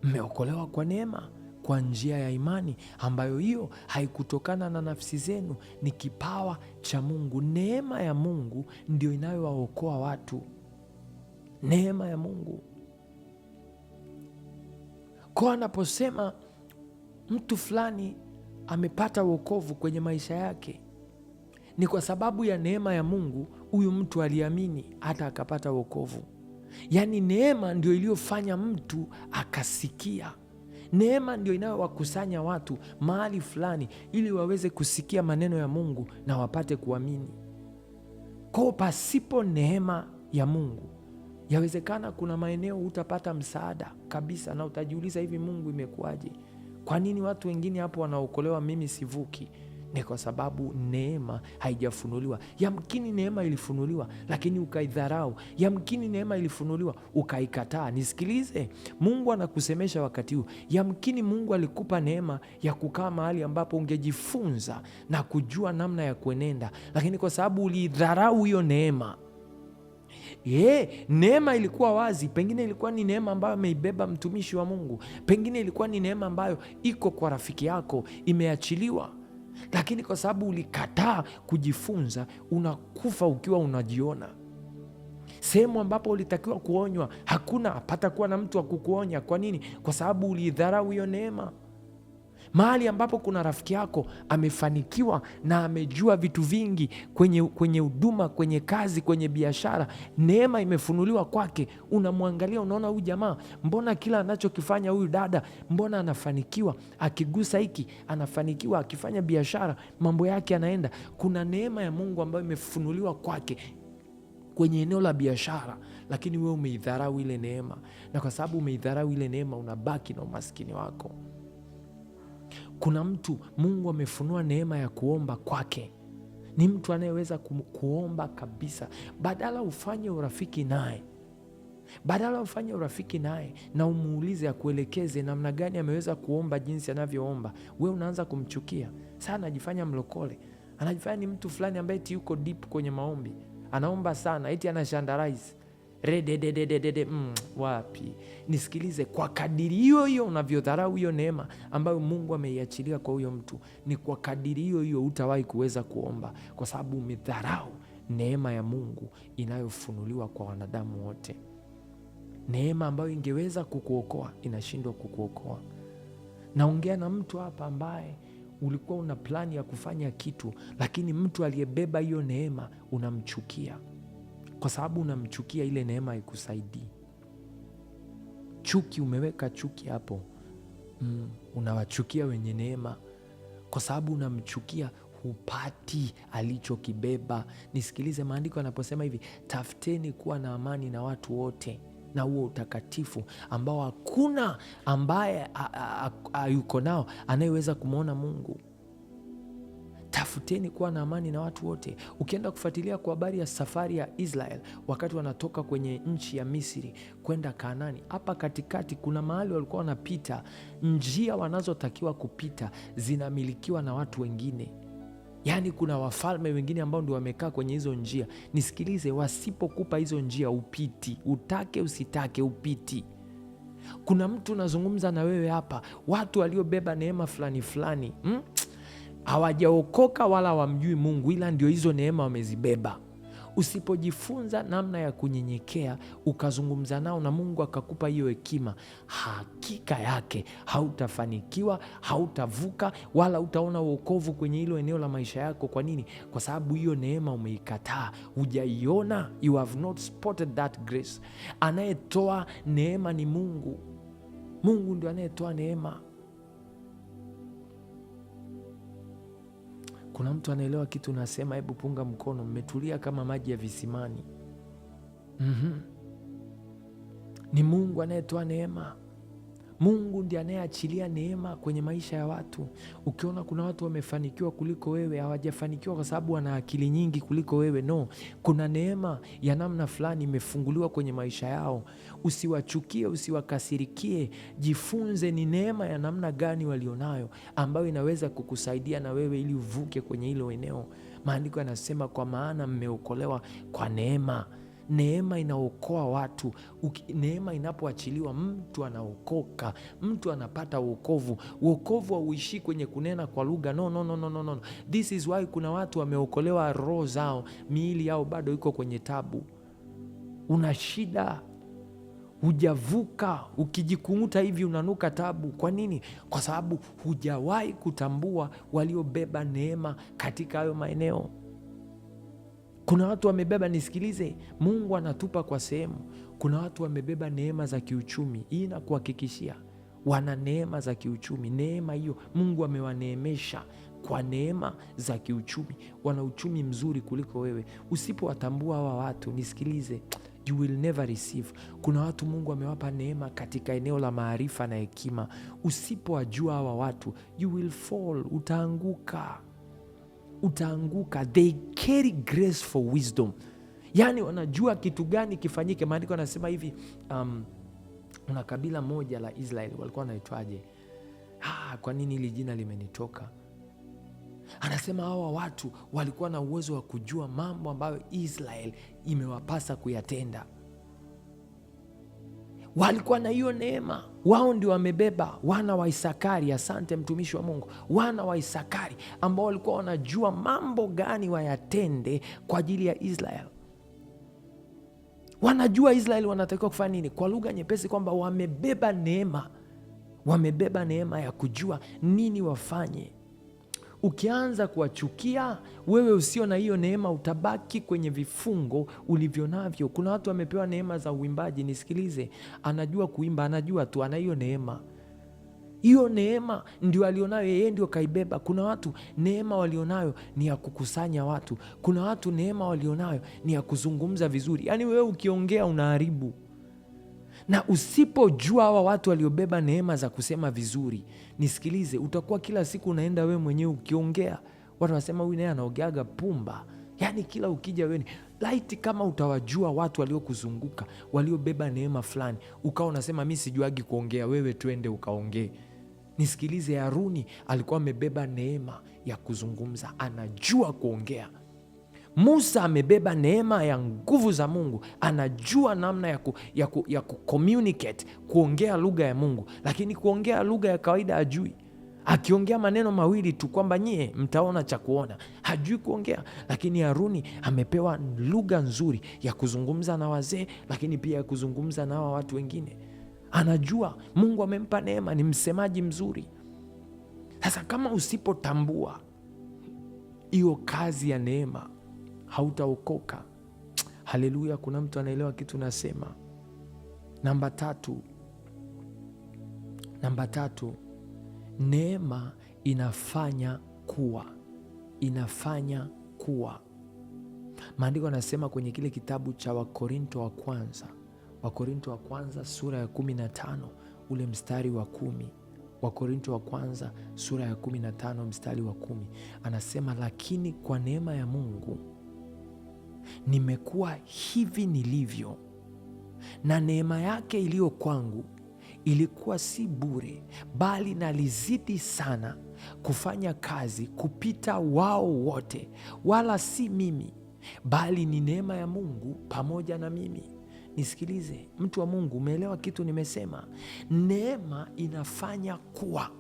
Mmeokolewa kwa neema, kwa njia ya imani, ambayo hiyo haikutokana na nafsi zenu, ni kipawa cha Mungu. Neema ya Mungu ndio inayowaokoa watu. Neema ya Mungu. Kwa anaposema mtu fulani amepata wokovu kwenye maisha yake, ni kwa sababu ya neema ya Mungu. Huyu mtu aliamini hata akapata wokovu. Yaani neema ndio iliyofanya mtu akasikia. Neema ndio inayowakusanya watu mahali fulani ili waweze kusikia maneno ya Mungu na wapate kuamini. Kwa pasipo neema ya Mungu, yawezekana kuna maeneo utapata msaada kabisa na utajiuliza, hivi Mungu imekuwaje? Kwa nini watu wengine hapo wanaokolewa, mimi sivuki? Ni kwa sababu neema haijafunuliwa. Yamkini neema ilifunuliwa lakini ukaidharau. Yamkini neema ilifunuliwa ukaikataa. Nisikilize, Mungu anakusemesha wakati huu. Yamkini Mungu alikupa neema ya kukaa mahali ambapo ungejifunza na kujua namna ya kuenenda, lakini kwa sababu uliidharau hiyo neema. Neema ilikuwa wazi. Pengine ilikuwa ni neema ambayo ameibeba mtumishi wa Mungu, pengine ilikuwa ni neema ambayo iko kwa rafiki yako, imeachiliwa, lakini kwa sababu ulikataa kujifunza, unakufa ukiwa unajiona. Sehemu ambapo ulitakiwa kuonywa, hapata kuwa na mtu wa kukuonya. Kwa nini? Kwa sababu uliidharau hiyo neema. Mahali ambapo kuna rafiki yako amefanikiwa na amejua vitu vingi kwenye huduma, kwenye kazi, kwenye biashara, neema imefunuliwa kwake, unamwangalia, unaona huyu jamaa, mbona kila anachokifanya, huyu dada, mbona anafanikiwa, akigusa hiki anafanikiwa, akifanya biashara mambo yake yanaenda. Kuna neema ya Mungu ambayo imefunuliwa kwake kwenye eneo la biashara, lakini wewe umeidharau ile neema, na kwa sababu umeidharau ile neema, unabaki na umaskini wako. Kuna mtu Mungu amefunua neema ya kuomba kwake. Ni mtu anayeweza kuomba kabisa. Badala ufanye urafiki naye na umuulize akuelekeze namna gani ameweza kuomba jinsi anavyoomba, we unaanza kumchukia. Sasa anajifanya mlokole, anajifanya ni mtu fulani ambaye eti yuko deep kwenye maombi, anaomba sana, eti anashandarize wapi? Nisikilize, kwa kadiri hiyo unavyodharau hiyo neema ambayo Mungu ameiachilia kwa huyo mtu, ni kwa kadiri hiyo hutawahi kuweza kuomba, kwa sababu umedharau neema ya Mungu inayofunuliwa kwa wanadamu wote. Neema ambayo ingeweza kukuokoa inashindwa kukuokoa. Naongea na mtu hapa ambaye ulikuwa una plani ya kufanya kitu, lakini mtu aliyebeba hiyo neema unamchukia. Kwa sababu unamchukia, ile neema haikusaidii. Chuki, umeweka chuki hapo. Unawachukia wenye neema kwa sababu unamchukia, hupati alichokibeba. Nisikilize, maandiko yanaposema hivi, tafuteni kuwa na amani na watu wote na huo utakatifu ambao hakuna ambaye yuko nao anayeweza kumwona Mungu. Tafuteni kuwa na amani na watu wote. Ukienda kufuatilia kwa habari ya safari ya Israel wakati wanatoka kwenye nchi ya Misri kwenda Kanaani, hapa katikati kuna mahali walikuwa wanapita, njia wanazotakiwa kupita zinamilikiwa na watu wengine. Yaani kuna wafalme wengine ambao ndio wamekaa kwenye hizo njia. Nisikilize, wasipokupa hizo njia upiti, utake usitake upiti. Kuna mtu nazungumza na wewe hapa, watu waliobeba neema fulani fulani, hawajaokoka wala wamjui Mungu, ila ndio hizo neema wamezibeba. Usipojifunza namna ya kunyenyekea, ukazungumza nao na Mungu akakupa hiyo hekima, hakika yake hautafanikiwa, hautavuka, wala utaona wokovu kwenye hilo eneo la maisha yako. Kwa nini? Kwa sababu hiyo neema umeikataa, hujaiona. You have not spotted that grace. Anayetoa neema ni Mungu. Mungu ndio anayetoa neema. Kuna mtu anaelewa kitu nasema? Hebu punga mkono. Mmetulia kama maji ya visimani. Ni Mungu anayetoa neema. Mungu ndiye anayeachilia neema kwenye maisha ya watu. Ukiona kuna watu wamefanikiwa kuliko wewe, hawajafanikiwa kwa sababu wana akili nyingi kuliko wewe. No, kuna neema ya namna fulani imefunguliwa kwenye maisha yao. Usiwachukie, usiwakasirikie. Jifunze ni neema ya namna gani walionayo ambayo inaweza kukusaidia na wewe ili uvuke kwenye hilo eneo. Maandiko yanasema kwa maana mmeokolewa kwa neema. Neema inaokoa watu. Neema inapoachiliwa, mtu anaokoka, mtu anapata wokovu. Wokovu hauishii kwenye kunena kwa lugha. No. This is why kuna watu wameokolewa roho zao, miili yao bado iko kwenye tabu. Una shida, hujavuka, ukijikung'uta hivi unanuka tabu. Kwa nini? Kwa sababu hujawahi kutambua waliobeba neema katika hayo maeneo. Kuna watu wamebeba, nisikilize, Mungu anatupa kwa sehemu. Kuna watu wamebeba neema za kiuchumi. Hii nakuhakikishia, wana neema za kiuchumi. Neema hiyo Mungu amewaneemesha kwa neema za kiuchumi. Wana uchumi mzuri kuliko wewe. Usipowatambua hawa watu, nisikilize, you will never receive. Kuna watu Mungu amewapa neema katika eneo la maarifa na hekima. Usipowajua hawa watu, you will fall, utaanguka. They carry grace for wisdom. Yani wanajua kitu gani kifanyike. Maandiko anasema hivi, una kabila moja la Israeli, walikuwa wanaitwaje? Kwa nini hili jina limenitoka? Anasema hawa watu walikuwa na uwezo wa kujua mambo ambayo Israeli imewapasa kuyatenda. Walikuwa na hiyo neema. Wao ndio wamebeba, wana wa Isakari. Asante mtumishi wa Mungu. Wana wa Isakari ambao walikuwa wanajua mambo gani wayatende kwa ajili ya Israeli. Wanajua Israeli wanatakiwa kufanya nini. Kwa lugha nyepesi kwamba wamebeba neema. Wamebeba neema ya kujua nini wafanye. Ukianza kuwachukia, wewe usio na hiyo neema, utabaki kwenye vifungo ulivyo navyo. Kuna watu wamepewa neema za uimbaji. Nisikilize, anajua kuimba, anajua tu, ana hiyo neema. Hiyo neema ndio alionayo yeye, ndio kaibeba. Kuna watu neema walionayo ni ya kukusanya watu. Kuna watu neema walionayo ni ya kuzungumza vizuri. Yaani wewe ukiongea unaharibu. Na usipojua hawa watu waliobeba neema za kusema vizuri, nisikilize, utakuwa kila siku unaenda wewe mwenyewe ukiongea. Watu wanasema huyu naye anaogeaga pumba. Yaani kila ukija wewe. Laiti kama utawajua watu waliokuzunguka, waliobeba neema fulani, ukawa unasema mimi sijuagi kuongea, wewe twende ukaongee. Nisikilize, Haruni alikuwa amebeba neema ya kuzungumza, anajua kuongea. Musa amebeba neema ya nguvu za Mungu, anajua namna ya kucommunicate, kuongea lugha ya Mungu, lakini kuongea lugha ya kawaida hajui. Akiongea maneno mawili tu kwamba nyie mtaona cha kuona, hajui kuongea. Lakini Haruni amepewa lugha nzuri ya kuzungumza na wazee, lakini pia ya kuzungumza na hawa watu wengine. Anajua, Mungu amempa neema, ni msemaji mzuri. Sasa kama usipotambua hiyo kazi ya neema, hautaokoka. Haleluya, kuna mtu anaelewa kitu nasema? Namba tatu, neema inafanya kuwa. Maandiko yanasema kwenye kile kitabu cha Wakorinto wa kwanza sura ya 15 ule mstari wa 10. Wakorinto wa kwanza sura ya 15 mstari wa 10 anasema, lakini kwa neema ya Mungu nimekuwa hivi nilivyo, na neema yake iliyo kwangu ilikuwa si bure, bali nalizidi sana kufanya kazi kupita wao wote, wala si mimi, bali ni neema ya Mungu pamoja na mimi. Nisikilize mtu wa Mungu, umeelewa kitu nimesema? Neema inafanya kuwa.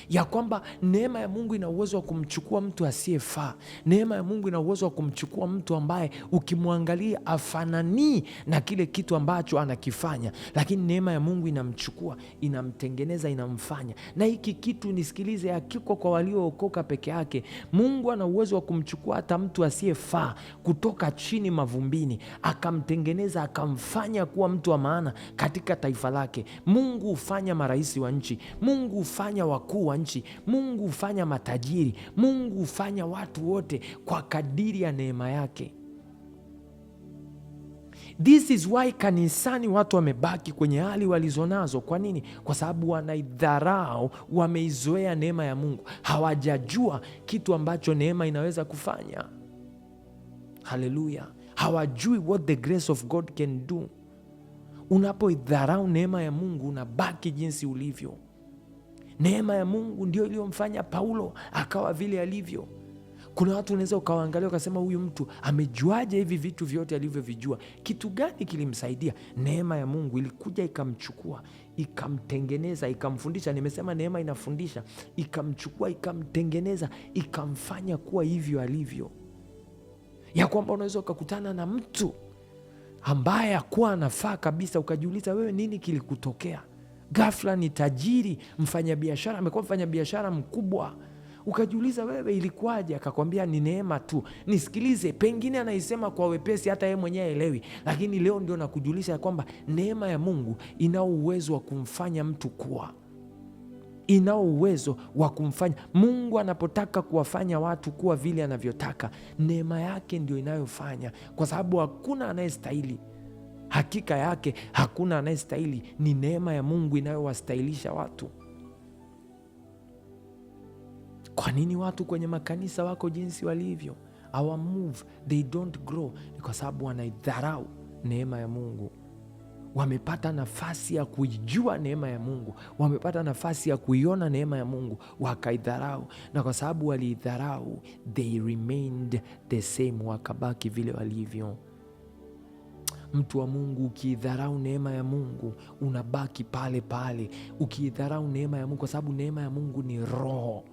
ya kwamba neema ya Mungu ina uwezo wa kumchukua mtu asiyefaa. Neema ya Mungu ina uwezo wa kumchukua mtu ambaye ukimwangalia afananii na kile kitu ambacho anakifanya, lakini neema ya Mungu inamchukua, inamtengeneza, inamfanya. Na hiki kitu, nisikilize, hakiko kwa waliookoka peke yake. Mungu ana uwezo wa kumchukua hata mtu asiyefaa kutoka chini mavumbini, akamtengeneza, akamfanya kuwa mtu wa maana katika taifa lake. Mungu hufanya marais wa nchi, Mungu hufanya wakuu wa nchi, Mungu hufanya matajiri, Mungu hufanya watu wote kwa kadiri ya neema yake. This is why kanisani watu wamebaki kwenye hali walizonazo. Kwa nini? Kwa sababu wanaidharau, wameizoea neema ya Mungu, hawajajua kitu ambacho neema inaweza kufanya. Haleluya! Hawajui what the grace of God can do. Unapoidharau neema ya Mungu, unabaki jinsi ulivyo. Neema ya Mungu ndio iliyomfanya Paulo akawa vile alivyo. Kuna watu unaweza ukawaangalia ukasema, huyu mtu amejuaje hivi vitu vyote alivyovijua? Kitu gani kilimsaidia? Neema ya Mungu ilikuja ikamchukua, ikamtengeneza, ikamfundisha. Nimesema neema inafundisha. Ikamchukua, ikamtengeneza, ikamfanya kuwa hivyo alivyo. Ya kwamba unaweza ukakutana na mtu ambaye hakuwa anafaa kabisa, ukajiuliza, wewe nini kilikutokea? Ghafla ni tajiri, mfanyabiashara, amekuwa mfanyabiashara mkubwa. Ukajiuliza, wewe ilikuwaje? Akakwambia ni neema tu. Nisikilize, pengine anaisema kwa wepesi, hata yeye mwenyewe haelewi, lakini leo ndio nakujulisha ya kwamba neema ya Mungu inao uwezo wa kumfanya mtu kuwa, inao uwezo wa kumfanya. Mungu anapotaka kuwafanya watu kuwa vile anavyotaka, neema yake ndio inayofanya, kwa sababu hakuna anayestahili. Hakika yake hakuna anayestahili, ni neema ya Mungu inayowastahilisha watu. Kwa nini watu kwenye makanisa wako jinsi walivyo? Our move, they don't grow. Ni kwa sababu wanaidharau neema ya Mungu. Wamepata nafasi ya kuijua neema ya Mungu, wamepata nafasi ya kuiona neema ya Mungu, wakaidharau. Na kwa sababu waliidharau, they remained the same, wakabaki vile walivyo. Mtu wa Mungu, ukiidharau neema ya Mungu unabaki pale pale. Ukiidharau neema ya Mungu, kwa sababu neema ya Mungu ni roho,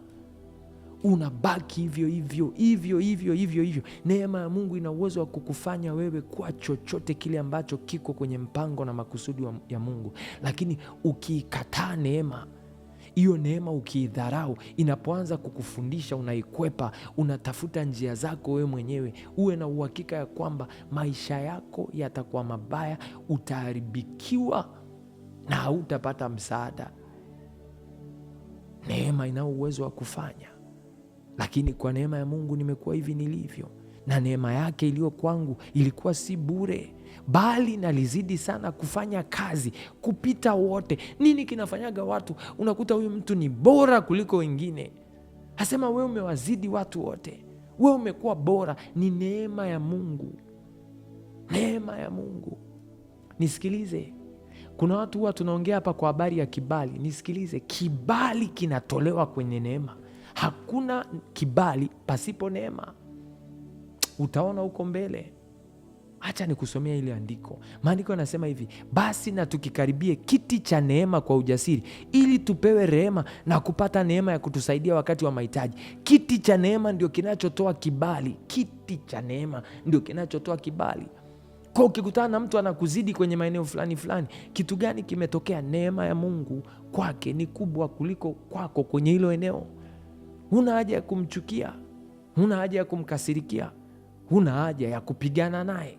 unabaki hivyo hivyo hivyo hivyo hivyo hivyo. Neema ya Mungu ina uwezo wa kukufanya wewe kuwa chochote kile ambacho kiko kwenye mpango na makusudi ya Mungu. Lakini ukiikataa neema hiyo, neema ukiidharau, inapoanza kukufundisha, unaikwepa, unatafuta njia zako wewe mwenyewe, uwe na uhakika ya kwamba maisha yako yatakuwa mabaya, utaharibikiwa na hautapata msaada. Neema ina uwezo wa kufanya. Lakini kwa neema ya Mungu nimekuwa hivi nilivyo, na neema yake iliyo kwangu ilikuwa si bure, bali nalizidi sana kufanya kazi kupita wote. Nini kinafanyaga watu, unakuta huyu mtu ni bora kuliko wengine, asema wewe umewazidi watu wote, wewe umekuwa bora. Ni neema ya Mungu, neema ya Mungu. Nisikilize, kuna watu huwa tunaongea hapa kwa habari ya kibali. Nisikilize, kibali kinatolewa kwenye neema. Hakuna kibali pasipo neema. Utaona huko mbele. Acha nikusomea ile andiko. Maandiko yanasema hivi: basi na tukikaribie kiti cha neema kwa ujasiri, ili tupewe rehema na kupata neema ya kutusaidia wakati wa mahitaji. Kiti cha neema ndio kinachotoa kibali. Kiti cha neema ndio kinachotoa kibali. Kwa ukikutana na mtu anakuzidi kwenye maeneo fulani fulani, kitu gani kimetokea? Neema ya Mungu kwake ni kubwa kuliko kwako kwenye hilo eneo. Huna haja ya kumchukia, huna haja ya kumkasirikia, huna haja ya kupigana naye,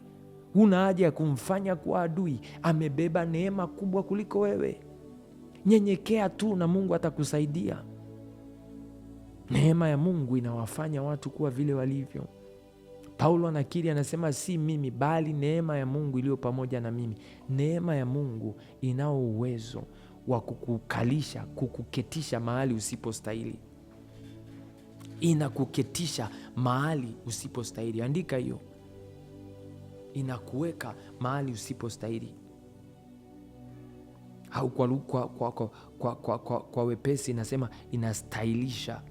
huna haja ya kumfanya kuwa adui. Amebeba neema kubwa kuliko wewe. Nyenyekea tu na Mungu atakusaidia. Neema ya Mungu inawafanya watu kuwa vile walivyo. Paulo anakiri, anasema si mimi bali neema ya Mungu iliyo pamoja na mimi. Neema ya Mungu inao uwezo wa kukukalisha, kukuketisha mahali usipostahili. Inakuketisha mahali usipostahili. Andika hiyo, inakuweka mahali usipostahili. Au kwa wepesi inasema inastahilisha.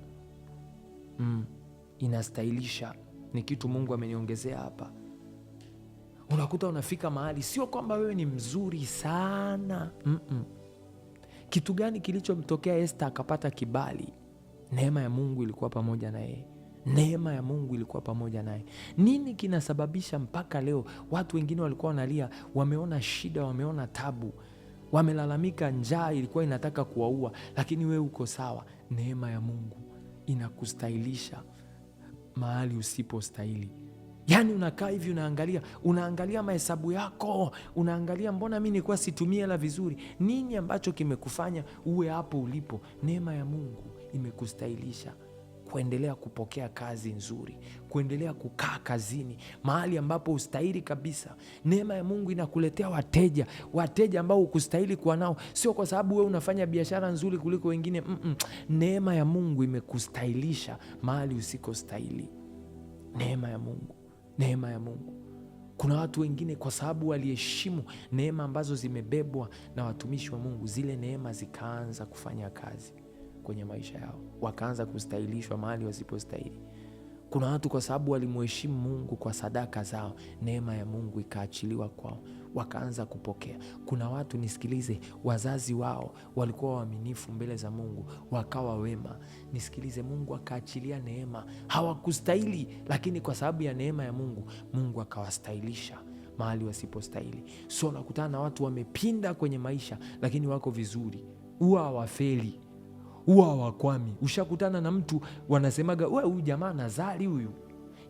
Inastahilisha ni kitu Mungu ameniongezea hapa. Unakuta unafika mahali, sio kwamba wewe ni mzuri sana. Kitu gani kilichomtokea Esta akapata kibali? Neema ya Mungu ilikuwa pamoja na yeye. Neema ya Mungu ilikuwa pamoja naye. Nini kinasababisha mpaka leo watu wengine walikuwa wanalia, wameona shida, wameona tabu, wamelalamika, njaa ilikuwa inataka kuwaua, lakini wewe uko sawa? Neema ya Mungu inakustahilisha mahali usipostahili. Yaani unakaa hivi unaangalia mahesabu yako, unaangalia mbona mimi nilikuwa situmie hela vizuri. Nini ambacho kimekufanya uwe hapo ulipo? Neema ya Mungu imekustahilisha kuendelea kupokea kazi nzuri, kuendelea kukaa kazini mahali ambapo ustahili kabisa. Neema ya Mungu inakuletea wateja ambao hukustahili kuwa nao, sio kwa sababu wewe unafanya biashara nzuri kuliko wengine. Neema ya Mungu imekustahilisha mahali usikostahili. Neema ya Mungu, neema ya Mungu. Kuna watu wengine kwa sababu waliheshimu neema ambazo zimebebwa na watumishi wa Mungu, zile neema zikaanza kufanya kazi kwenye maisha yao, wakaanza kustahilishwa mahali wasipostahili. Kuna watu kwa sababu walimheshimu Mungu kwa sadaka zao, neema ya Mungu ikaachiliwa kwao, wakaanza kupokea. Kuna watu, nisikilize, wazazi wao walikuwa waaminifu mbele za Mungu, wakawa wema. Nisikilize, Mungu akaachilia neema. Hawakustahili, lakini kwa sababu ya neema ya Mungu, Mungu akawastahilisha mahali wasipostahili. So nakutana na watu wamepinda kwenye maisha, lakini wako vizuri, huwa hawafeli, huwa hawakwami. Ushakutana na mtu wanasemaga, huyu jamaa nazali huyu,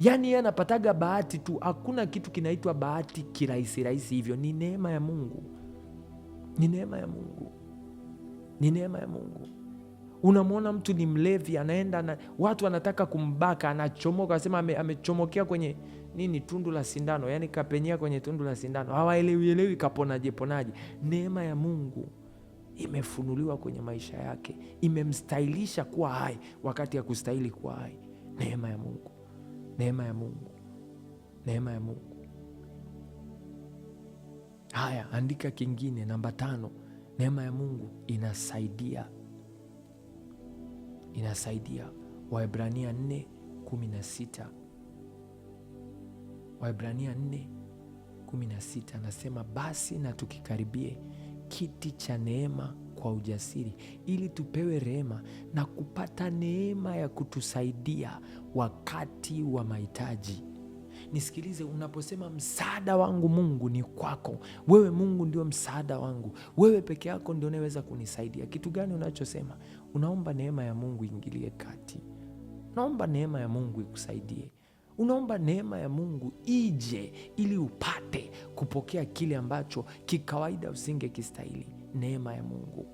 yaani yeye anapataga bahati tu. Hakuna kitu kinaitwa bahati kirahisi rahisi hivyo. Ni neema ya Mungu, ni neema ya Mungu, ni neema ya Mungu. Unamwona mtu ni mlevi, anaenda watu wanataka kumbaka, anachomoka, asema amechomokea kwenye nini, tundu la sindano, yaani kapenyea kwenye tundu la sindano, hawaelewi kaponaje. Neema ya Mungu imefunuliwa kwenye maisha yake, imemstahilisha kuwa hai wakati ya kustahili kuwa hai. Neema ya Mungu, neema ya Mungu, neema ya Mungu. Haya, andika kingine, namba 5. Neema ya Mungu inasaidia. Waebrania 4:16. Waebrania 4:16 anasema, basi na tukikaribie kiti cha neema kwa ujasiri, ili tupewe rehema na kupata neema ya kutusaidia wakati wa mahitaji. Nisikilize, unaposema msaada wangu Mungu ni kwako wewe, Mungu ndio msaada wangu, wewe peke yako ndio unaweza kunisaidia. Kitu gani unachosema? Unaomba neema ya Mungu ingilie kati, unaomba neema ya Mungu ikusaidie, unaomba neema ya Mungu ije ili upate kupokea kile ambacho kikawaida usinge kistahili. Neema ya Mungu,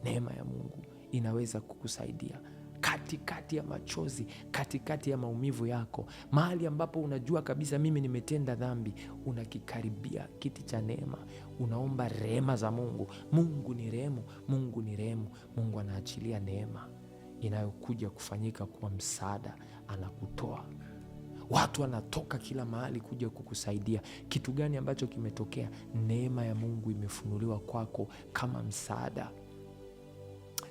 neema ya Mungu inaweza kukusaidia katikati ya machozi, katikati ya maumivu yako, mahali ambapo unajua kabisa mimi nimetenda dhambi. Unakikaribia kiti cha neema, unaomba rehema za Mungu. Mungu ni rehemu, Mungu ni rehemu. Mungu anaachilia neema inayokuja kufanyika kuwa msaada, anakutoa. Watu wanatoka kila mahali kuja kukusaidia. Kitu gani ambacho kimetokea? Neema ya Mungu imefunuliwa kwako kama msaada,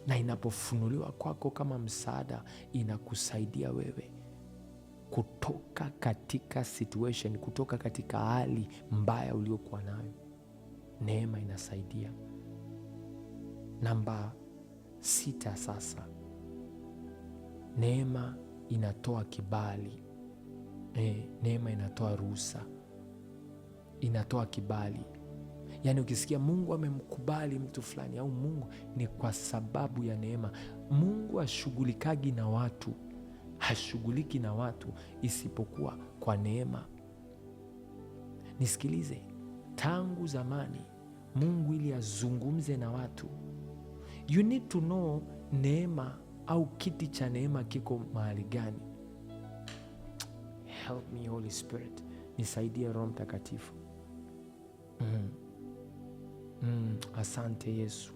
na inapofunuliwa kwako kama msaada, inakusaidia wewe kutoka katika situation, kutoka katika hali mbaya uliokuwa nayo. Neema inasaidia. Namba 6 sasa, neema inatoa kibali. Neema inatoa ruhusa, inatoa kibali. Yaani ukisikia Mungu amemkubali mtu fulani au Mungu, ni kwa sababu ya neema. Mungu hashughulikagi na watu, hashughuliki na watu isipokuwa kwa neema. Nisikilize, tangu zamani Mungu ili azungumze na watu, you need to know neema au kiti cha neema kiko mahali gani. Help me Holy Spirit, nisaidie Roho Mtakatifu. Asante Yesu.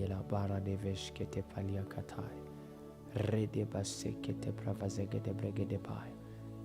La bara de veshkete palia katai rede basekete pravazegede bregede bai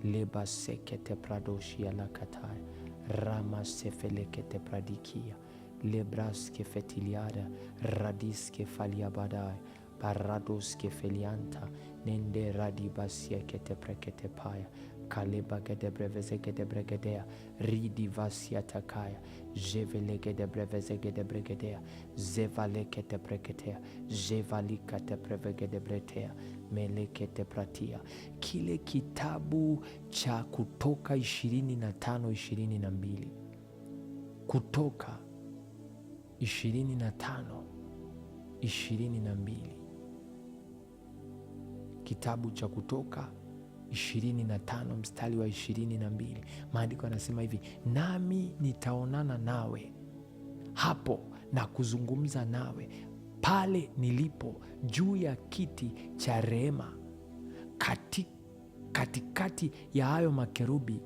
le basekete pradoshia la katai rama sefelekete pradikia le braske fetiliada radiske faliabadai paradoske felianta nende radi basiekete prekete paya kaleba kete breveze kete breketea ridi vasia takaya jevele kete breveze kete breketea zevale kete breketea jevali kete breveze bretea melekete pratia. Kile kitabu cha Kutoka 25:22, Kutoka 25:22, kitabu cha Kutoka 25 mstari wa 22, maandiko yanasema hivi: nami nitaonana nawe hapo na kuzungumza nawe pale nilipo juu ya kiti cha rehema, katikati ya hayo makerubi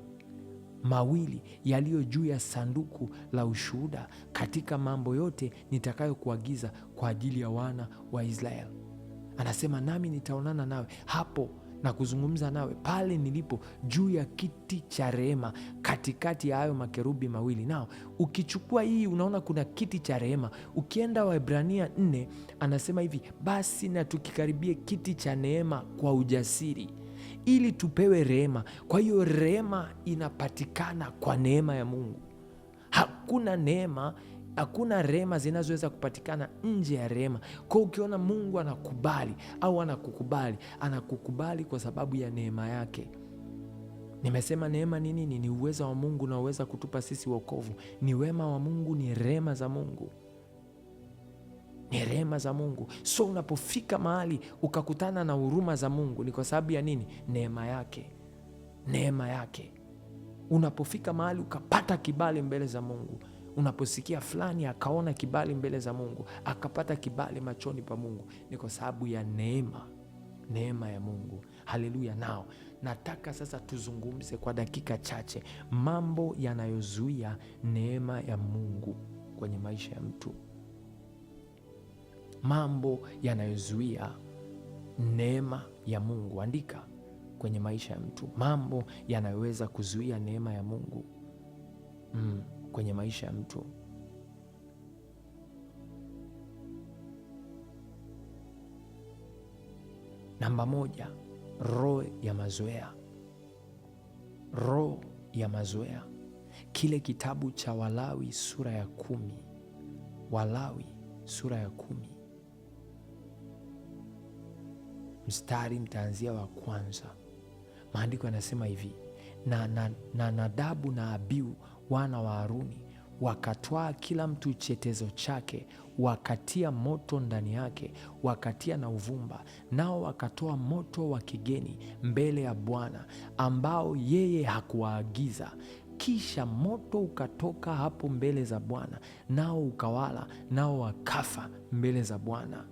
mawili yaliyo juu ya sanduku la ushuhuda, katika mambo yote nitakayokuagiza kwa ajili ya wana wa Israeli. Anasema nami nitaonana nawe hapo na kuzungumza nawe pale nilipo juu ya kiti cha rehema, katikati ya hayo makerubi mawili. Nao ukichukua hii unaona kuna kiti cha rehema. Ukienda Waebrania 4 anasema hivi: basi na tukikaribie kiti cha neema kwa ujasiri, ili tupewe rehema. Kwa hiyo rehema inapatikana kwa neema ya Mungu. Hakuna rehema zinazoweza kupatikana nje ya rehema. Kwa ukiona Mungu anakubali au anakukubali kwa sababu ya neema yake. Nimesema neema ni nini? Ni uwezo wa Mungu unaoweza kutupa sisi wokovu. Ni wema wa Mungu, ni rehema za Mungu, ni rehema za Mungu. So unapofika mahali ukakutana na huruma za Mungu, ni kwa sababu ya nini? Neema yake, neema yake. Unapofika mahali ukapata kibali mbele za Mungu, unaposikia fulani akaona kibali mbele za Mungu, akapata kibali machoni pa Mungu, ni kwa sababu ya neema ya Mungu. Haleluya. Nao nataka sasa tuzungumze kwa dakika chache mambo yanayozuia neema ya Mungu kwenye maisha ya mtu. Mambo yanayozuia neema ya Mungu. Andika kwenye maisha ya mtu, mambo yanayoweza kuzuia neema ya Mungu kwenye maisha ya mtu. Namba 1, roho ya mazoea. Roho ya mazoea. Kile kitabu cha Walawi sura ya 10, Walawi sura ya 10 mstari mtaanzia wa kwanza. Maandiko yanasema hivi: na Nadabu na Abiu wana wa Haruni wakatwaa kila mtu chetezo chake, wakatia moto ndani yake, wakatia na uvumba, nao wakatoa moto wa kigeni mbele ya Bwana, ambao yeye hakuwaagiza. Kisha moto ukatoka hapo mbele za Bwana, nao ukawala, nao wakafa mbele za Bwana.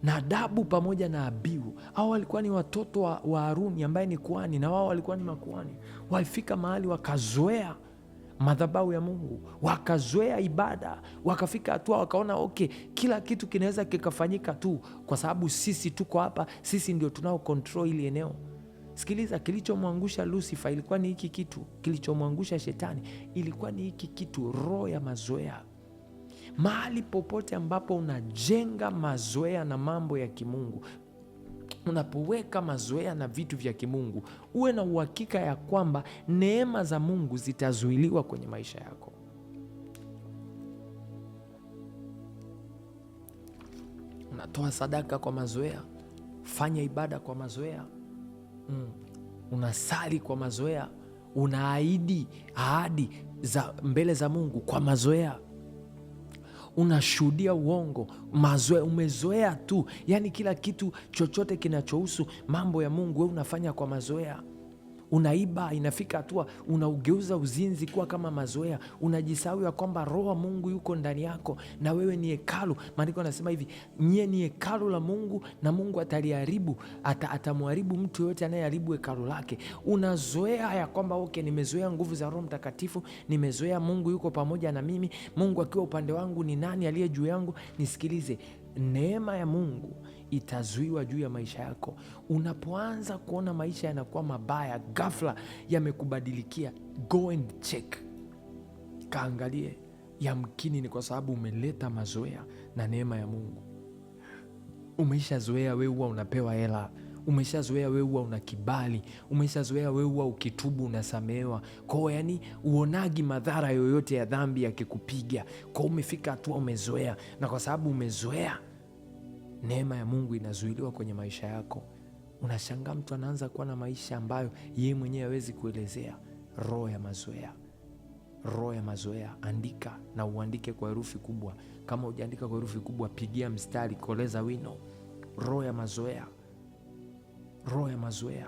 Nadabu pamoja na Abiu, hao walikuwa ni watoto wa Haruni ambaye ni kuhani, na wao walikuwa ni makuhani. Walifika mahali wakazoea madhabahu ya Mungu, wakazoea ibada, wakafika hatua wakaona okay, kila kitu kinaweza kikafanyika tu kwa sababu sisi tuko hapa, sisi ndio tunao control ili eneo. Sikiliza, kilichomwangusha Lucifer ilikuwa ni hiki kitu, kilichomwangusha shetani ilikuwa ni hiki kitu, roho ya mazoea. Mahali popote ambapo unajenga mazoea na mambo ya kimungu, unapoweka mazoea na vitu vya kimungu, uwe na uhakika ya kwamba neema za Mungu zitazuiliwa kwenye maisha yako. Unatoa sadaka kwa mazoea, fanya ibada kwa mazoea, unasali kwa mazoea, unaahidi ahadi za mbele za Mungu kwa mazoea, unashuhudia uongo, mazoea, umezoea tu. Yani kila kitu chochote kinachohusu mambo ya Mungu wewe unafanya kwa mazoea. Unaiba, inafika hatua unaugeuza uzinzi kuwa kama mazoea. Unajisahau ya kwamba roho wa Mungu yuko ndani yako na wewe ni hekalu. Maandiko yanasema hivi, nyie ni hekalu la Mungu na Mungu ataliharibu, atamharibu mtu yoyote anayeharibu hekalu lake. Unazoea ya kwamba okay, nimezoea nguvu za Roho Mtakatifu, nimezoea Mungu yuko pamoja na mimi, Mungu akiwa upande wangu ni nani aliye juu yangu? Nisikilize, neema ya Mungu itazuiwa juu ya maisha yako. Unapoanza kuona maisha yanakuwa mabaya, ghafla yamekubadilikia, go and check, kaangalie, yamkini ni kwa sababu umeleta mazoea na neema ya Mungu. Umeisha zoea wewe huwa unapewa hela, Umeshazoea wewe huwa una kibali, umeshazoea wewe huwa ukitubu unasamehewa. Kwa hiyo yani uonagi madhara yoyote ya dhambi yakikupiga. Kwa hiyo umefika hatua umezoea, na kwa sababu umezoea, neema ya Mungu inazuiliwa kwenye maisha yako. Unashangaa mtu anaanza kuwa na maisha ambayo yeye mwenyewe hawezi kuelezea. Roho ya mazoea. Roho ya mazoea. Andika na uandike kwa herufi kubwa. Kama hujaandika kwa herufi kubwa, pigia mstari, koleza wino. Roho ya mazoea. Roho ya mazoea.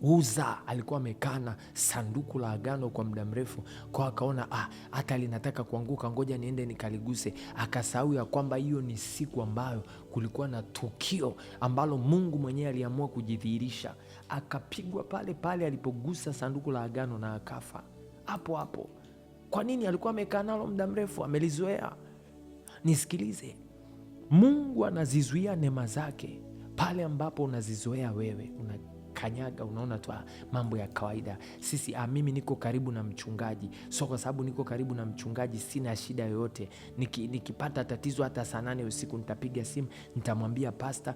Uza alikuwa amekaa na sanduku la agano kwa muda mrefu, kwa akaona hata linataka kuanguka, ngoja niende nikaliguse. Akasahau ya kwamba hiyo ni siku ambayo kulikuwa na tukio ambalo Mungu mwenyewe aliamua kujidhihirisha. Akapigwa pale pale alipogusa sanduku la agano na akafa hapo hapo. Kwa nini? Alikuwa amekaa nalo muda mrefu, amelizoea. Nisikilize, Mungu anazizuia neema zake pale ambapo unazizoea wewe. Kanyaga, unaona tu mambo ya kawaida. Sisi mimi niko karibu na mchungaji, so kwa sababu niko karibu na mchungaji sina shida yoyote. Nikipata tatizo hata saa 8 usiku nitapiga simu, nitamwambia pastor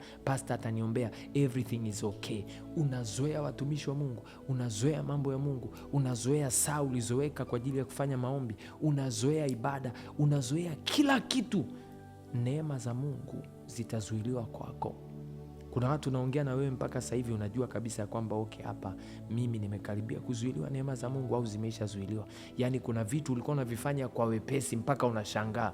ataniombea, everything is okay. Unazoea watumishi wa Mungu, unazoea mambo ya Mungu, unazoea saa ulizoweka kwa ajili ya kufanya maombi, unazoea ibada, unazoea kila kitu. Neema za Mungu zitazuiliwa kwako. Kuna watu naongea na wewe mpaka sasa hivi unajua kabisa kwamba okay, hapa mimi nimekaribia kuzuiliwa neema za Mungu, au zimeisha zuiliwa. Yani kuna vitu ulikuwa unavifanya kwa wepesi mpaka unashangaa.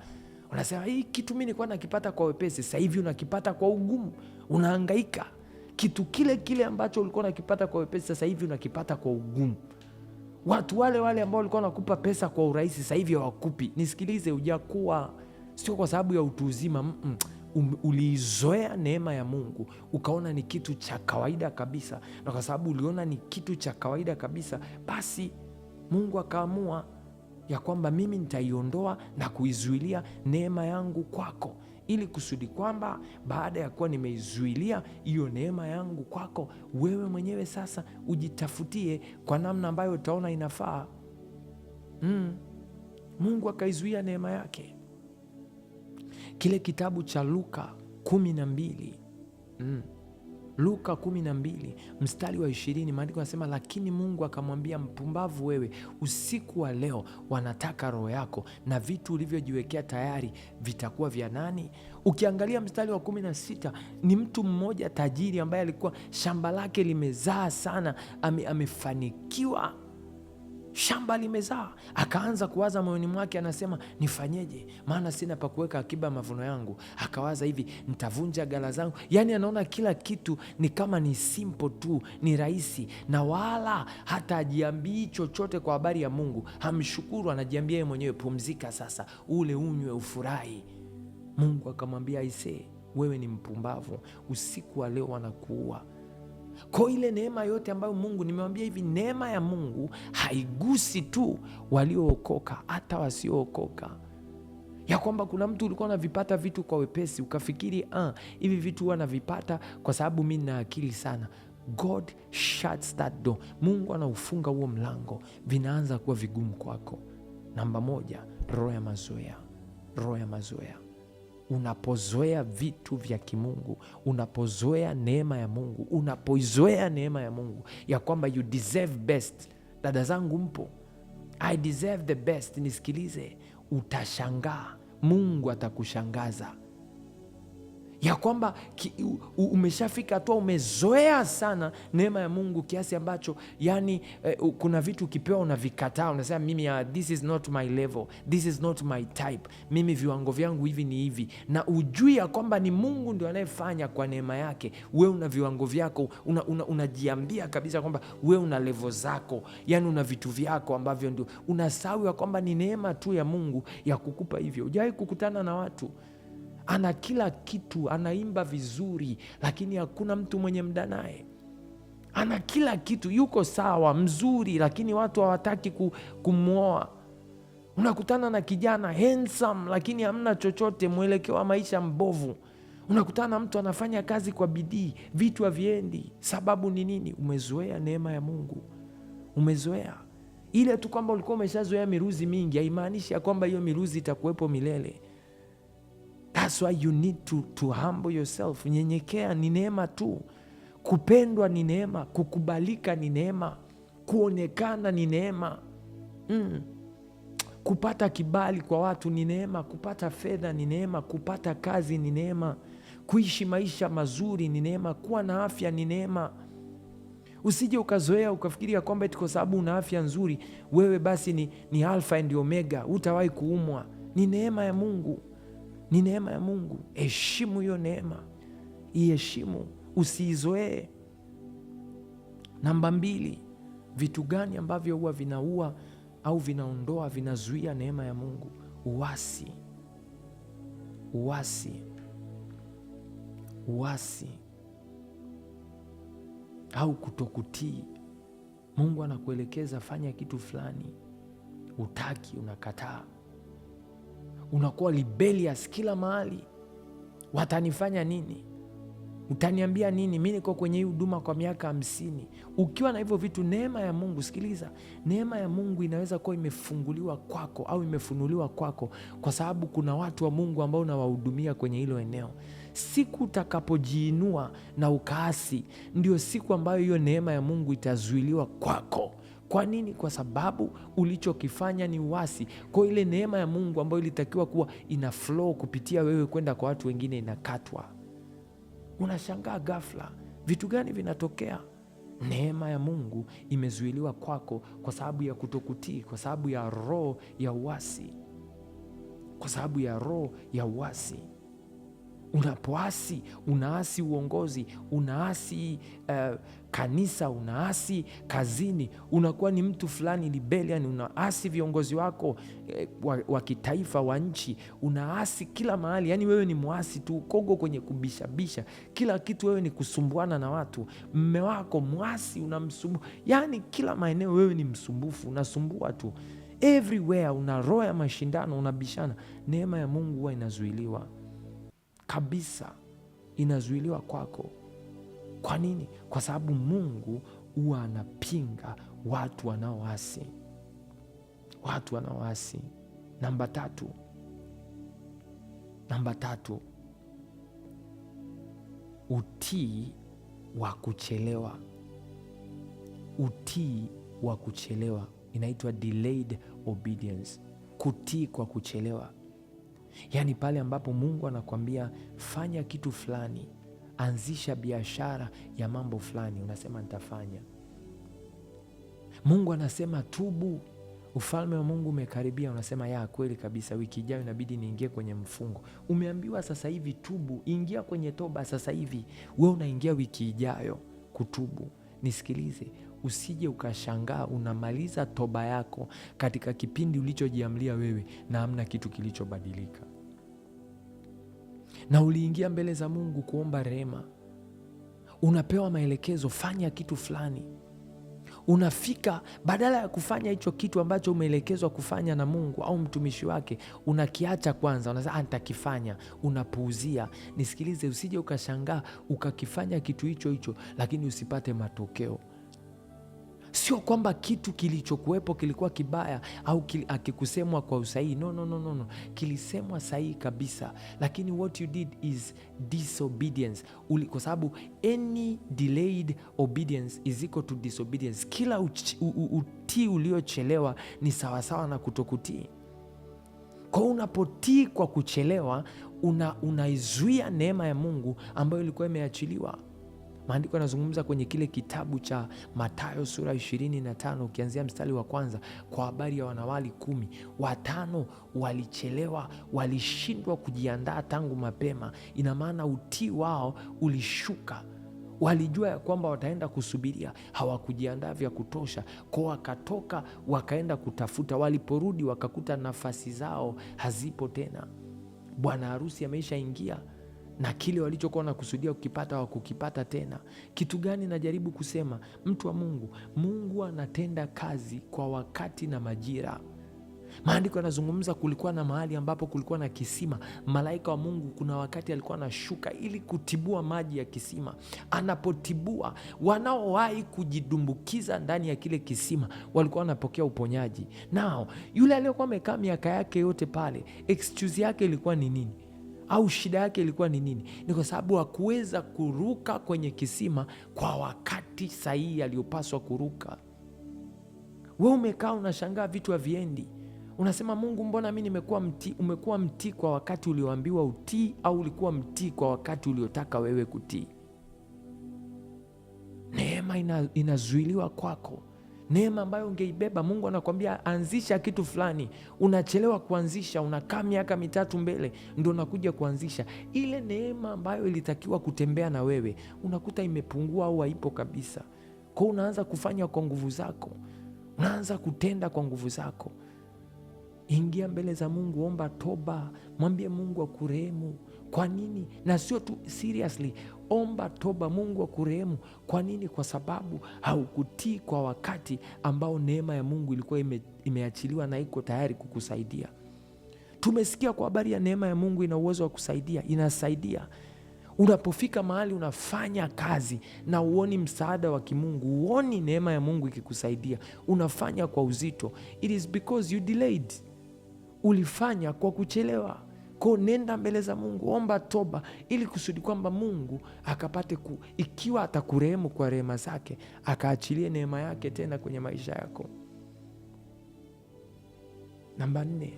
Unasema hii kitu mimi nilikuwa nakipata kwa wepesi, sasa hivi unakipata kwa ugumu. Unahangaika. Kitu kile ambacho ulikuwa unakipata kwa wepesi sasa hivi unakipata kwa ugumu. Watu wale ambao walikuwa wanakupa pesa kwa urahisi sasa hivi hawakupi. Nisikilize, hujakuwa, sio kwa sababu ya utu uzima. Uliizoea neema ya Mungu ukaona ni kitu cha kawaida kabisa, na kwa sababu uliona ni kitu cha kawaida kabisa, basi Mungu akaamua ya kwamba mimi nitaiondoa na kuizuilia neema yangu kwako, ili kusudi kwamba baada ya kuwa nimeizuilia hiyo neema yangu kwako, wewe mwenyewe sasa ujitafutie kwa namna ambayo utaona inafaa. Mungu akaizuia neema yake. Kile kitabu cha Luka 12, Luka 12 mstari wa 20, maandiko yanasema, lakini Mungu akamwambia, mpumbavu wewe, usiku wa leo wanataka roho yako, na vitu ulivyojiwekea tayari vitakuwa vya nani? Ukiangalia mstari wa 16 ni mtu mmoja tajiri ambaye alikuwa shamba lake limezaa sana, amefanikiwa, shamba limezaa. Akaanza kuwaza moyoni mwake, anasema nifanyeje, maana sina pa kuweka akiba mavuno yangu. Akawaza hivi, nitavunja ghala zangu. Yani anaona kila kitu ni kama ni simple tu, ni rahisi, na wala hata ajiambii chochote kwa habari ya Mungu. Hamshukuru, anajiambia yeye mwenyewe, pumzika sasa, ule unywe ufurahi. Mungu akamwambia, aisee, wewe ni mpumbavu, usiku wa leo wanakuua. Kwa ile neema yote ambayo Mungu, nimewambia hivi, neema ya Mungu haigusi tu waliookoka, hata wasiookoka. Ya kwamba kuna mtu ulikuwa unavipata vitu kwa wepesi, ukafikiri hivi vitu huwa navipata kwa sababu mimi nina akili sana. God shuts that door. Mungu anaufunga huo mlango, vinaanza kuwa vigumu kwako. Namba 1, roho ya mazoea. Roho ya mazoea. Unapozoea vitu vya kimungu, unapozoea neema ya Mungu, unapoizoea neema ya Mungu ya kwamba you deserve best. Dada zangu mpo, I deserve the best. Nisikilize, utashangaa, Mungu atakushangaza ya kwamba umeshafika hatua umezoea sana neema ya Mungu kiasi ambacho yani kuna vitu ukipewa unavikataa, unasema mimi this is not my level, this is not my type, mimi viwango vyangu hivi ni hivi. Na ujui ya kwamba ni Mungu ndio anayefanya kwa neema yake. We una viwango vyako, unajiambia kabisa kwamba we una level zako, yani una vitu vyako ambavyo ndio unasahau ya kwamba ni neema tu ya Mungu ya kukupa hivyo. Hujawahi kukutana na watu ana kila kitu, anaimba vizuri, lakini hakuna mtu mwenye muda naye? Ana kila kitu, yuko sawa, mzuri, lakini watu hawataki kumwoa. Unakutana na kijana handsome, lakini hamna chochote, mwelekeo wa maisha mbovu. Unakutana na mtu anafanya kazi kwa bidii, vitu haviendi. Sababu ni nini? Umezoea neema ya Mungu. Umezoea ile tu kwamba ulikuwa umeshazoea miruzi mingi, haimaanishi ya kwamba hiyo miruzi itakuwepo milele. That's why you need to humble yourself. Nyenyekea, ni neema tu. Kupendwa ni neema, kukubalika ni neema, kuonekana ni neema, kupata kibali kwa watu ni neema, kupata fedha ni neema, kupata kazi ni neema, kuishi maisha mazuri ni neema, kuwa na afya ni neema. Usije ukazoea ukafikiria kwamba eti kwa sababu una afya nzuri wewe basi ni alfa and omega, hutawahi kuumwa. Ni neema ya Mungu, ni neema ya Mungu. Heshimu hiyo neema, iheshimu, usiizoee. Namba 2, vitu gani ambavyo huwa vinaua au vinaondoa, vinazuia neema ya Mungu? Uasi. Au kutokutii. Mungu anakuelekeza fanya kitu fulani, utaki, unakataa, unakuwa rebellious kila mahali. Watanifanya nini? Utaniambia nini? Mimi niko kwenye hii huduma kwa miaka 50. Ukiwa na hivyo vitu, neema ya Mungu, sikiliza, neema ya Mungu inaweza kuwa imefunguliwa kwako au imefunuliwa kwako kwa sababu kuna watu wa Mungu ambao unawahudumia kwenye hilo eneo. Siku utakapojiinua na ukaasi, ndio siku ambayo hiyo neema ya Mungu itazuiliwa kwako. Kwa nini? Kwa sababu ulichokifanya ni uasi. Kwa ile neema ya Mungu ambayo ilitakiwa kuwa ina flow kupitia wewe kwenda kwa watu wengine inakatwa. Unashangaa ghafla, vitu gani vinatokea? Neema ya Mungu imezuiliwa kwako kwa sababu ya kutokutii, kwa sababu ya roho ya uasi, kwa sababu ya roho ya uasi. Unapoasi, unaasi uongozi, unaasi kanisa, unaasi kazini, unakuwa ni mtu fulani rebellion, unaasi viongozi wako wa kitaifa, wa nchi, unaasi kila mahali. Yani wewe ni mwasi tu, kogo kwenye kubishabisha kila kitu, wewe ni kusumbuana na watu. Mme wako mwasi, unamsumbua, yani kila maeneo wewe ni msumbufu, unasumbua tu everywhere, una roho ya mashindano, unabishana. Neema ya Mungu huwa inazuiliwa kabisa, inazuiliwa kwako. Kwa nini? Kwa sababu Mungu huwa anapinga watu wanaoasi, watu wanaoasi. Namba 3, utii wa kuchelewa. Utii wa kuchelewa inaitwa delayed obedience, kutii kwa kuchelewa. Yaani pale ambapo Mungu anakuambia fanya kitu fulani, anzisha biashara ya mambo fulani, unasema nitafanya. Mungu anasema tubu, ufalme wa Mungu umekaribia, unasema ya kweli kabisa, wiki ijayo inabidi niingie kwenye mfungo. Umeambiwa sasa hivi tubu, ingia kwenye toba sasa hivi, wewe unaingia wiki ijayo kutubu. Nisikilize, usije ukashangaa unamaliza toba yako katika kipindi ulichojiamlia wewe na hamna kitu kilichobadilika. Na uliingia mbele za Mungu kuomba rehema, unapewa maelekezo fanya kitu fulani, unafika, badala ya kufanya hicho kitu ambacho umeelekezwa kufanya na Mungu au mtumishi wake, unakiacha kwanza, unasema nitakifanya, unapuuzia. Nisikilize, usije ukashangaa ukakifanya kitu hicho lakini usipate matokeo. Sio kwamba kitu kilichokuwepo kilikuwa kibaya au akikusemwa kwa usahihi. No. Kilisemwa sahihi kabisa, lakini what you did is disobedience. Kwa sababu any delayed obedience is equal to disobedience. Kila utii uliochelewa ni sawasawa na kutokutii. Kwa hiyo unapotii kwa kuchelewa, unaizuia neema ya Mungu ambayo ilikuwa imeachiliwa. Maandiko yanazungumza kwenye kile kitabu cha Mathayo sura 25 ukianzia mstari wa 1 kwa habari ya wanawali 10. 5 walichelewa, walishindwa kujiandaa tangu mapema. Ina maana utii wao ulishuka. Walijua ya kwamba wataenda kusubiria, hawakujiandaa vya kutosha, kwa wakatoka wakaenda kutafuta. Waliporudi wakakuta nafasi zao hazipo tena. Bwana harusi ameisha ingia na kile walichokuwa wanakusudia kukipata hawakukipata tena. Kitu gani najaribu kusema? Mtu wa Mungu, Mungu anatenda kazi kwa wakati na majira. Maandiko yanazungumza kulikuwa na mahali ambapo kulikuwa na kisima. Malaika wa Mungu kuna wakati alikuwa anashuka ili kutibua maji ya kisima. Anapotibua, wanaowahi kujidumbukiza ndani ya kile kisima walikuwa wanapokea uponyaji. Nao yule aliyokuwa amekaa miaka yake yote pale, excuse yake ilikuwa ni nini? Au shida yake ilikuwa ni nini? Ni kwa sababu hakuweza kuruka kwenye kisima kwa wakati sahihi aliyopaswa kuruka. We umekaa unashangaa vitu haviendi. Unasema, Mungu, mbona mi nimekuwa mtii? Umekuwa mtii kwa wakati ulioambiwa utii, au ulikuwa mtii kwa wakati uliotaka wewe kutii? Neema inazuiliwa kwako, neema ambayo ungeibeba. Mungu anakwambia anzisha kitu fulani, unachelewa kuanzisha, unakaa miaka 3 mbele ndo unakuja kuanzisha. Ile neema ambayo ilitakiwa kutembea na wewe unakuta imepungua au haipo kabisa. Kwa unaanza kufanya kwa nguvu zako, unaanza kutenda kwa nguvu zako. Ingia mbele za Mungu, omba toba, mwambie Mungu akurehemu. Kwa nini? Na sio tu seriously, omba toba, Mungu akurehemu. Kwa nini? Kwa sababu haukutii kwa wakati ambao neema ya Mungu ilikuwa imeachiliwa na iko tayari kukusaidia. Tumesikia kwa habari ya neema ya Mungu, ina uwezo wa kusaidia, inasaidia. Unapofika mahali unafanya kazi na uoni msaada wa kimungu, uoni neema ya Mungu ikikusaidia, unafanya kwa uzito, it is because you delayed. Ulifanya kwa kuchelewa. Kwa nenda mbele za Mungu, omba toba, ili kusudi kwamba Mungu akapate ikiwa atakurehemu kwa rehema zake, akaachilie neema yake tena kwenye maisha yako. Namba 4,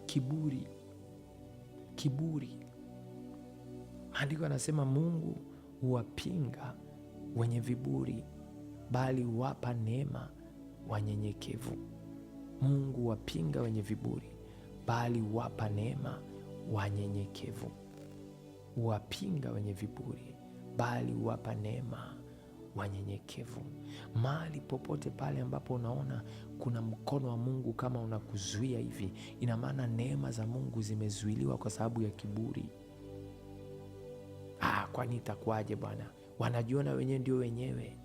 kiburi. Kiburi. Maandiko yanasema Mungu huwapinga wenye viburi, bali huwapa neema wanyenyekevu. Mungu huwapinga wenye viburi, bali huwapa neema wanyenyekevu. Huwapinga wenye viburi, bali huwapa neema wanyenyekevu. Mahali popote pale ambapo unaona kuna mkono wa Mungu kama unakuzuia hivi, ina maana neema za Mungu zimezuiliwa kwa sababu ya kiburi. Kwani itakuwaje bwana? Wanajiona wenyewe ndio wenyewe,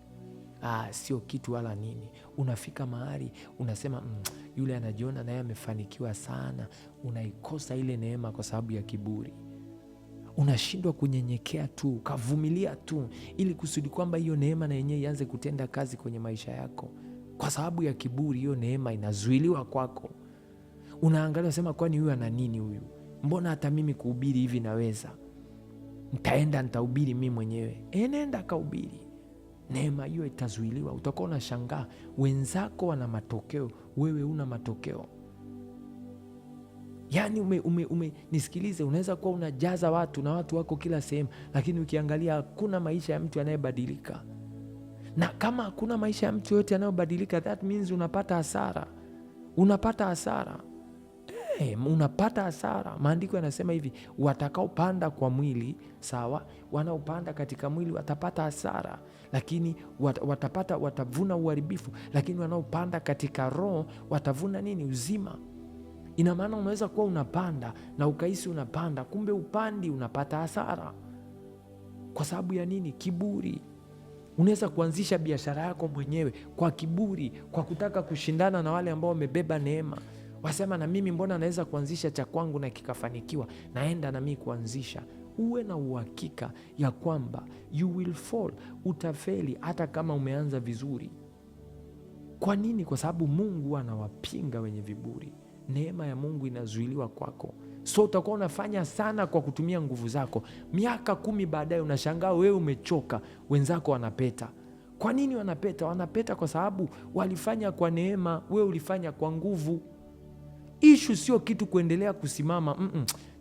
sio kitu wala nini. Unafika mahali unasema yule anajiona naye amefanikiwa sana. Unaikosa ile neema kwa sababu ya kiburi. Unashindwa kunyenyekea tu, kavumilia tu, ili kusudi kwamba hiyo neema na yenyewe ianze kutenda kazi kwenye maisha yako. Kwa sababu ya kiburi, hiyo neema inazuiliwa kwako. Unaangalia sema, kwani huyu ana nini huyu? Mbona hata mimi kuhubiri hivi naweza? Nitahubiri mimi mwenyewe. Nenda kahubiri. Neema hiyo itazuiliwa. Utakuwa unashangaa wenzako wana matokeo, wewe una matokeo. Yaani nisikilize, unaweza kuwa unajaza watu na watu wako kila sehemu, lakini ukiangalia hakuna maisha ya mtu yanayobadilika. Na kama hakuna maisha ya mtu yote yanayobadilika, that means unapata hasara. Unapata hasara. Unapata hasara. Maandiko yanasema hivi, watakaopanda kwa mwili sawa, wanaopanda katika mwili watapata hasara, lakini watavuna uharibifu, lakini wanaopanda katika roho watavuna nini? Uzima. Ina maana unaweza kuwa unapanda na ukahisi unapanda, kumbe upandi, unapata hasara. Kwa sababu ya nini? Kiburi. Unaweza kuanzisha biashara yako mwenyewe kwa kiburi, kwa kutaka kushindana na wale ambao wamebeba neema. Wasema, na mimi mbona naweza kuanzisha cha kwangu na kikafanikiwa, naenda na mimi kuanzisha. Uwe na uhakika ya kwamba you will fall, utafeli hata kama umeanza vizuri. Kwa nini? Kwa sababu Mungu anawapinga wenye viburi. Neema ya Mungu inazuiliwa kwako. So utakuwa unafanya sana kwa kutumia nguvu zako. Miaka 10 baadaye unashangaa wewe umechoka, wenzako wanapeta. Kwa nini wanapeta? Wanapeta kwa sababu walifanya kwa neema, wewe ulifanya kwa nguvu. Ishu sio kitu kuendelea kusimama.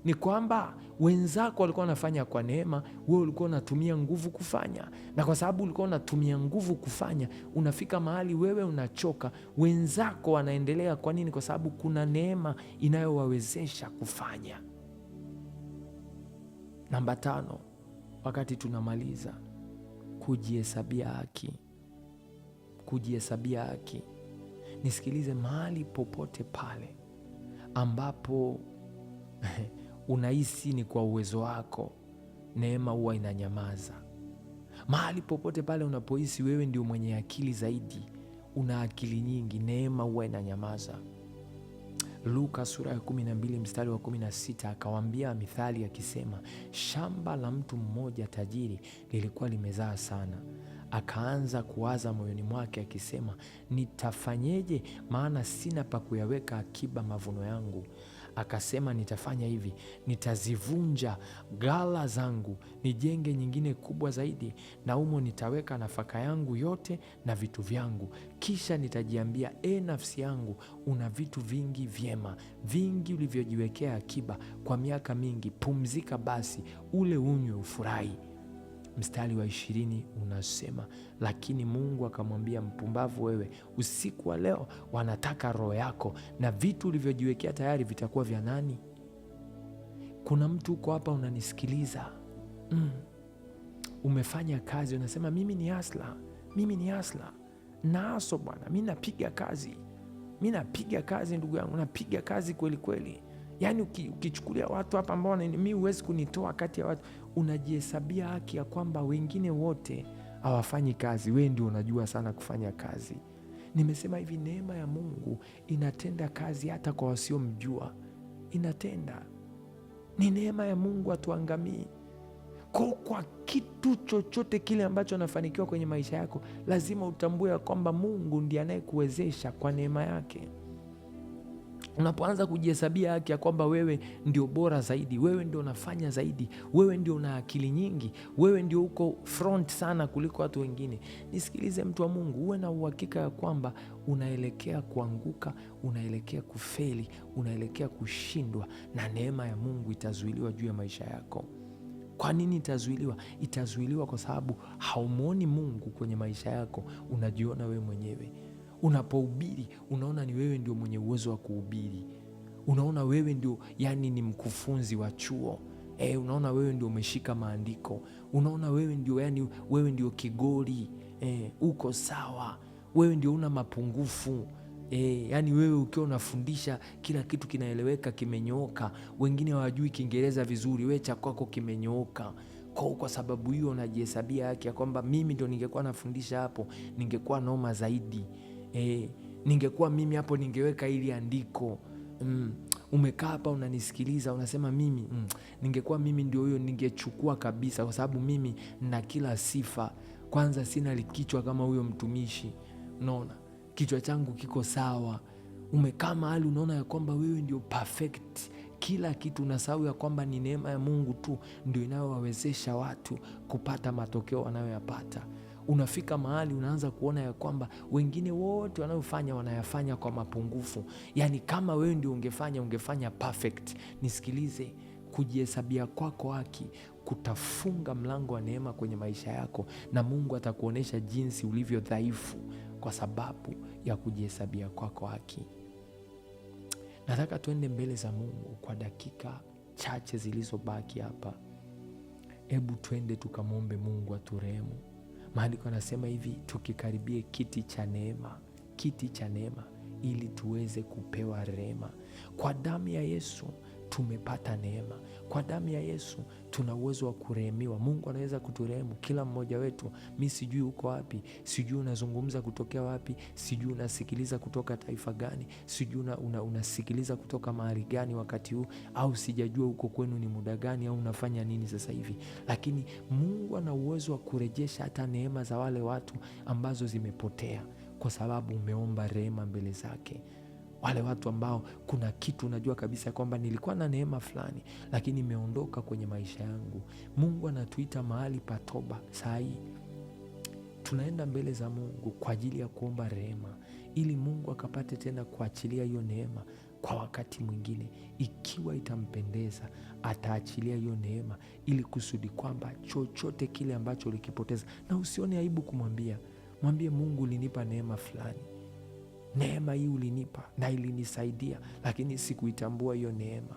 Ni kwamba wenzako walikuwa wanafanya kwa neema, wewe ulikuwa unatumia nguvu kufanya. Na kwa sababu ulikuwa unatumia nguvu kufanya, unafika mahali wewe unachoka, wenzako wanaendelea. Kwa nini? Kwa sababu kuna neema inayowawezesha kufanya. Namba 5, wakati tunamaliza, kujihesabia haki. Kujihesabia haki. Nisikilize, mahali popote pale ambapo unahisi ni kwa uwezo wako, neema huwa inanyamaza. Mahali popote pale unapohisi wewe ndio mwenye akili zaidi, una akili nyingi, neema huwa inanyamaza. Luka sura ya 12 mstari wa 16 akawaambia mithali akisema, shamba la mtu mmoja tajiri lilikuwa limezaa sana. Akaanza kuwaza moyoni mwake akisema, nitafanyeje? Maana sina pa kuyaweka akiba mavuno yangu. akasema nitafanya hivi, nitazivunja ghala zangu nijenge nyingine kubwa zaidi, na humo nitaweka nafaka yangu yote na vitu vyangu. Kisha nitajiambia, nafsi yangu, una vitu vingi vyema, vingi ulivyojiwekea akiba kwa miaka mingi, pumzika basi, ule unywe ufurahi. Mstari wa 20 unasema, lakini Mungu akamwambia, mpumbavu wewe, usiku wa leo wanataka roho yako, na vitu ulivyojiwekea tayari vitakuwa vya nani? Kuna mtu uko hapa unanisikiliza, umefanya kazi, unasema mimi ni hasla, naaso bwana, mi napiga kazi ndugu yangu, napiga kazi kweli kweli. Yaani ukichukulia watu hapa ambao mi huwezi kunitoa kati ya watu, unajihesabia haki ya kwamba wengine wote hawafanyi kazi, wewe ndio unajua sana kufanya kazi. Nimesema hivi, neema ya Mungu inatenda kazi hata kwa wasiomjua, inatenda. Ni neema ya Mungu, hatuangamii. Kwa kitu chochote kile ambacho anafanikiwa kwenye maisha yako, lazima utambue ya kwamba Mungu ndiye anayekuwezesha kwa neema yake. Unapoanza kujihesabia haki ya kwamba wewe ndio bora zaidi, wewe ndio unafanya zaidi, wewe ndio una akili nyingi, wewe ndio uko front sana kuliko watu wengine, nisikilize mtu wa Mungu, uwe na uhakika ya kwamba unaelekea kuanguka, unaelekea kufeli, unaelekea kushindwa, na neema ya Mungu itazuiliwa juu ya maisha yako. Kwa nini itazuiliwa? Itazuiliwa kwa sababu haumuoni Mungu kwenye maisha yako, unajiona wewe mwenyewe. Unapohubiri unaona ni wewe ndio mwenye uwezo wa kuhubiri, unaona wewe ndio ni mkufunzi wa chuo, unaona wewe ndio umeshika maandiko, unaona wewe ndio wewe ndio kigoli, uko sawa, wewe ndio una mapungufu. Wewe ukiwa unafundisha kila kitu kinaeleweka, kimenyooka, wengine hawajui Kiingereza vizuri, wewe cha kwako kimenyooka. Kwa sababu hiyo unajihesabia haki ya kwamba mimi ndio ningekuwa nafundisha hapo, ningekuwa noma zaidi. Ningekuwa mimi hapo, ningeweka ili andiko. Umekaa hapa unanisikiliza, unasema mimi ningekuwa mimi ndio huyo, ningechukua kabisa, kwa sababu mimi na kila sifa. Kwanza sina likichwa kama huyo mtumishi, unaona kichwa changu kiko sawa. Umekaa mahali unaona ya kwamba wewe ndio perfect kila kitu, unasahau ya kwamba ni neema ya Mungu tu ndio inayowawezesha watu kupata matokeo wanayoyapata. Unafika mahali unaanza kuona ya kwamba wengine wote wanayofanya wanayafanya kwa mapungufu. Kama wewe ndio ungefanya perfect. Nisikilize, kujihesabia kwako haki kutafunga mlango wa neema kwenye maisha yako, na Mungu atakuonyesha jinsi ulivyo dhaifu kwa sababu ya kujihesabia kwako haki. Nataka tuende mbele za Mungu kwa dakika chache zilizobaki hapa. Hebu twende tukamwombe Mungu aturehemu. Maandiko yanasema hivi, tukikaribie kiti cha neema ili tuweze kupewa rehema. Kwa damu ya Yesu tumepata neema. Kwa damu ya Yesu tuna uwezo wa kurehemiwa. Mungu anaweza kuturehemu kila mmoja wetu. Mi sijui uko wapi, sijui unazungumza kutokea wapi, sijui unasikiliza kutoka taifa gani, sijui unasikiliza kutoka mahali gani wakati huu, au sijajua uko kwenu ni muda gani, au unafanya nini sasa hivi, lakini Mungu ana uwezo wa kurejesha hata neema za wale watu ambazo zimepotea kwa sababu umeomba rehema mbele zake. Wale watu ambao kuna kitu unajua kabisa kwamba nilikuwa na neema fulani lakini imeondoka kwenye maisha yangu. Mungu anatuita mahali pa toba. Saa hii tunaenda mbele za Mungu kwa ajili ya kuomba rehema, ili Mungu akapate tena kuachilia hiyo neema kwa wakati mwingine. Ikiwa itampendeza, ataachilia hiyo neema ili kusudi kwamba chochote kile ambacho ulikipoteza, na usione aibu kumwambia, mwambie Mungu, ulinipa neema fulani, neema hii ulinipa na ilinisaidia, lakini sikuitambua hiyo neema.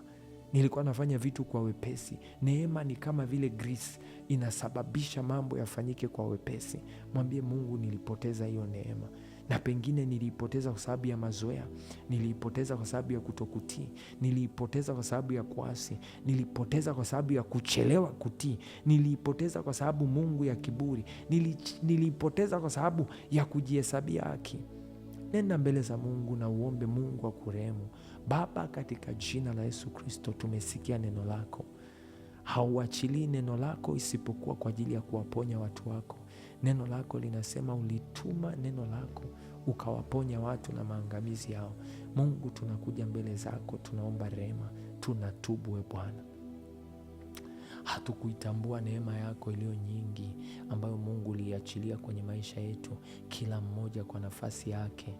Nilikuwa nafanya vitu kwa wepesi. Neema ni kama vile grease, inasababisha mambo yafanyike kwa wepesi. Mwambie Mungu, nilipoteza hiyo neema, na pengine niliipoteza kwa sababu ya mazoea, niliipoteza kwa sababu ya kutokutii, niliipoteza kwa sababu ya kuasi, nilipoteza kwa sababu ya kuchelewa kutii, niliipoteza kwa sababu Mungu ya kiburi, niliipoteza kwa sababu ya kujihesabia haki. Nenda mbele za Mungu na uombe Mungu akurehemu. Baba, katika jina la Yesu Kristo, tumesikia neno lako. Hauachilii neno lako isipokuwa kwa ajili ya kuwaponya watu wako. Neno lako linasema ulituma neno lako ukawaponya watu na maangamizi yao. Mungu, tunakuja mbele zako, tunaomba rehema, tunatubu Bwana. Hatukuitambua neema yako iliyo nyingi ambayo Mungu uliachilia kwenye maisha yetu, kila mmoja kwa nafasi yake.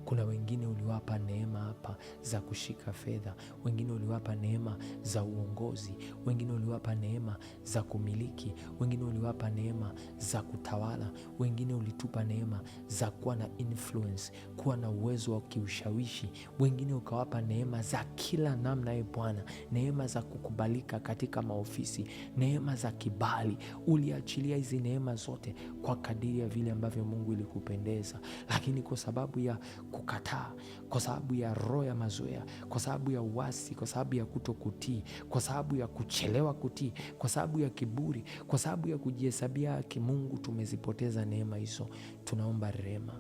Kuna wengine uliwapa neema hapa za kushika fedha, wengine uliwapa neema za uongozi, wengine uliwapa neema za kumiliki, wengine uliwapa neema za kutawala, wengine ulitupa neema za kuwa na influence, kuwa na uwezo wa kiushawishi, wengine ukawapa neema za kila namna Bwana, neema za kukubalika katika maofisi, neema za kibali. Uliachilia hizi neema zote kwa kadiri ya vile ambavyo Mungu ilikupendeza, lakini kwa sababu ya kukataa, kwa sababu ya roho ya mazoea, kwa sababu ya uasi, kwa sababu ya kutokutii, kwa sababu ya kuchelewa kutii, kwa sababu ya kiburi, kwa sababu ya kujihesabia haki, Mungu, tumezipoteza neema hizo. Tunaomba rehema,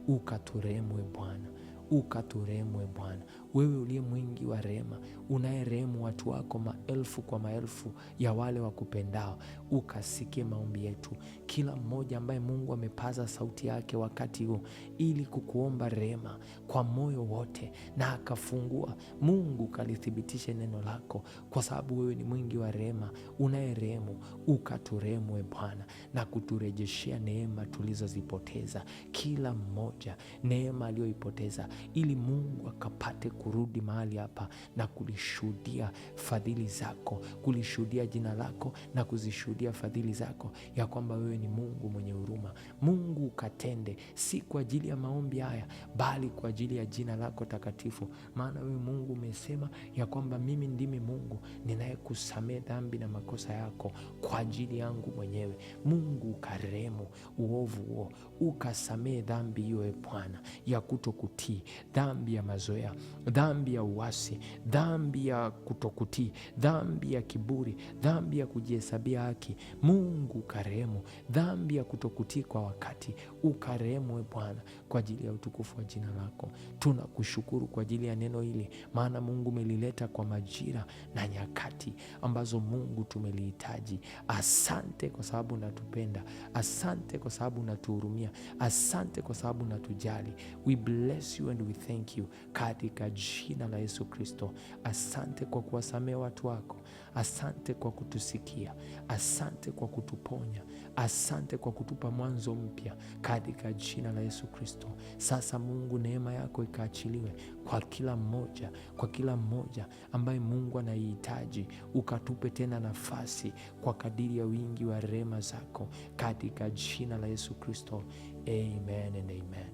ukaturehemu Bwana, ukaturehemu Bwana. Wewe uliye mwingi wa rehema, unayerehemu watu wako maelfu kwa maelfu ya wale wakupendao, ukasikie maombi yetu. Kila mmoja ambaye Mungu amepaza sauti yake wakati huu ili kukuomba rehema kwa moyo wote na akafungua, Mungu kalithibitishe neno lako, kwa sababu wewe ni mwingi wa rehema, unayerehemu. Ukaturehemu Bwana na kuturejeshea neema tulizozipoteza, kila mmoja neema aliyoipoteza, ili Mungu akapate kurudi mahali hapa na kulishuhudia fadhili zako, kulishuhudia jina lako na kuzishuhudia fadhili zako, ya kwamba wewe ni Mungu mwenye huruma. Mungu, ukatende, si kwa ajili ya maombi haya, bali kwa ajili ya jina lako takatifu. Maana wewe Mungu umesema ya kwamba mimi ndimi Mungu ninayekusamehe dhambi na makosa yako kwa ajili yangu mwenyewe. Mungu, ukarehemu uovu huo, ukasamehe dhambi hiyo Bwana ya kutokutii, dhambi ya mazoea, dhambi ya uasi, dhambi ya kutokutii, dhambi ya kiburi, dhambi ya kujihesabia haki. Mungu, ukarehemu dhambi ya kutokutii kwa wakati, ukarehemu Bwana kwa ajili ya utukufu wa jina lako. Tunakushukuru kwa ajili ya neno hili, maana Mungu umelileta kwa majira na nyakati ambazo Mungu tumelihitaji. Asante kwa sababu unatupenda, asante kwa sababu unatuhurumia, asante kwa sababu unatujali. We bless you and we thank you katika jina la Yesu Kristo. Asante kwa kuwasamehe watu wako, asante kwa kutusikia, asante kwa kutuponya, asante kwa kutupa mwanzo mpya katika jina la Yesu Kristo. Sasa Mungu, neema yako ikaachiliwe kwa kila mmoja, kwa kila mmoja ambaye Mungu anaihitaji. Ukatupe tena nafasi kwa kadiri ya wingi wa rehema zako katika jina la Yesu Kristo. Amen and amen.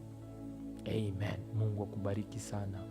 Amen. Mungu akubariki sana.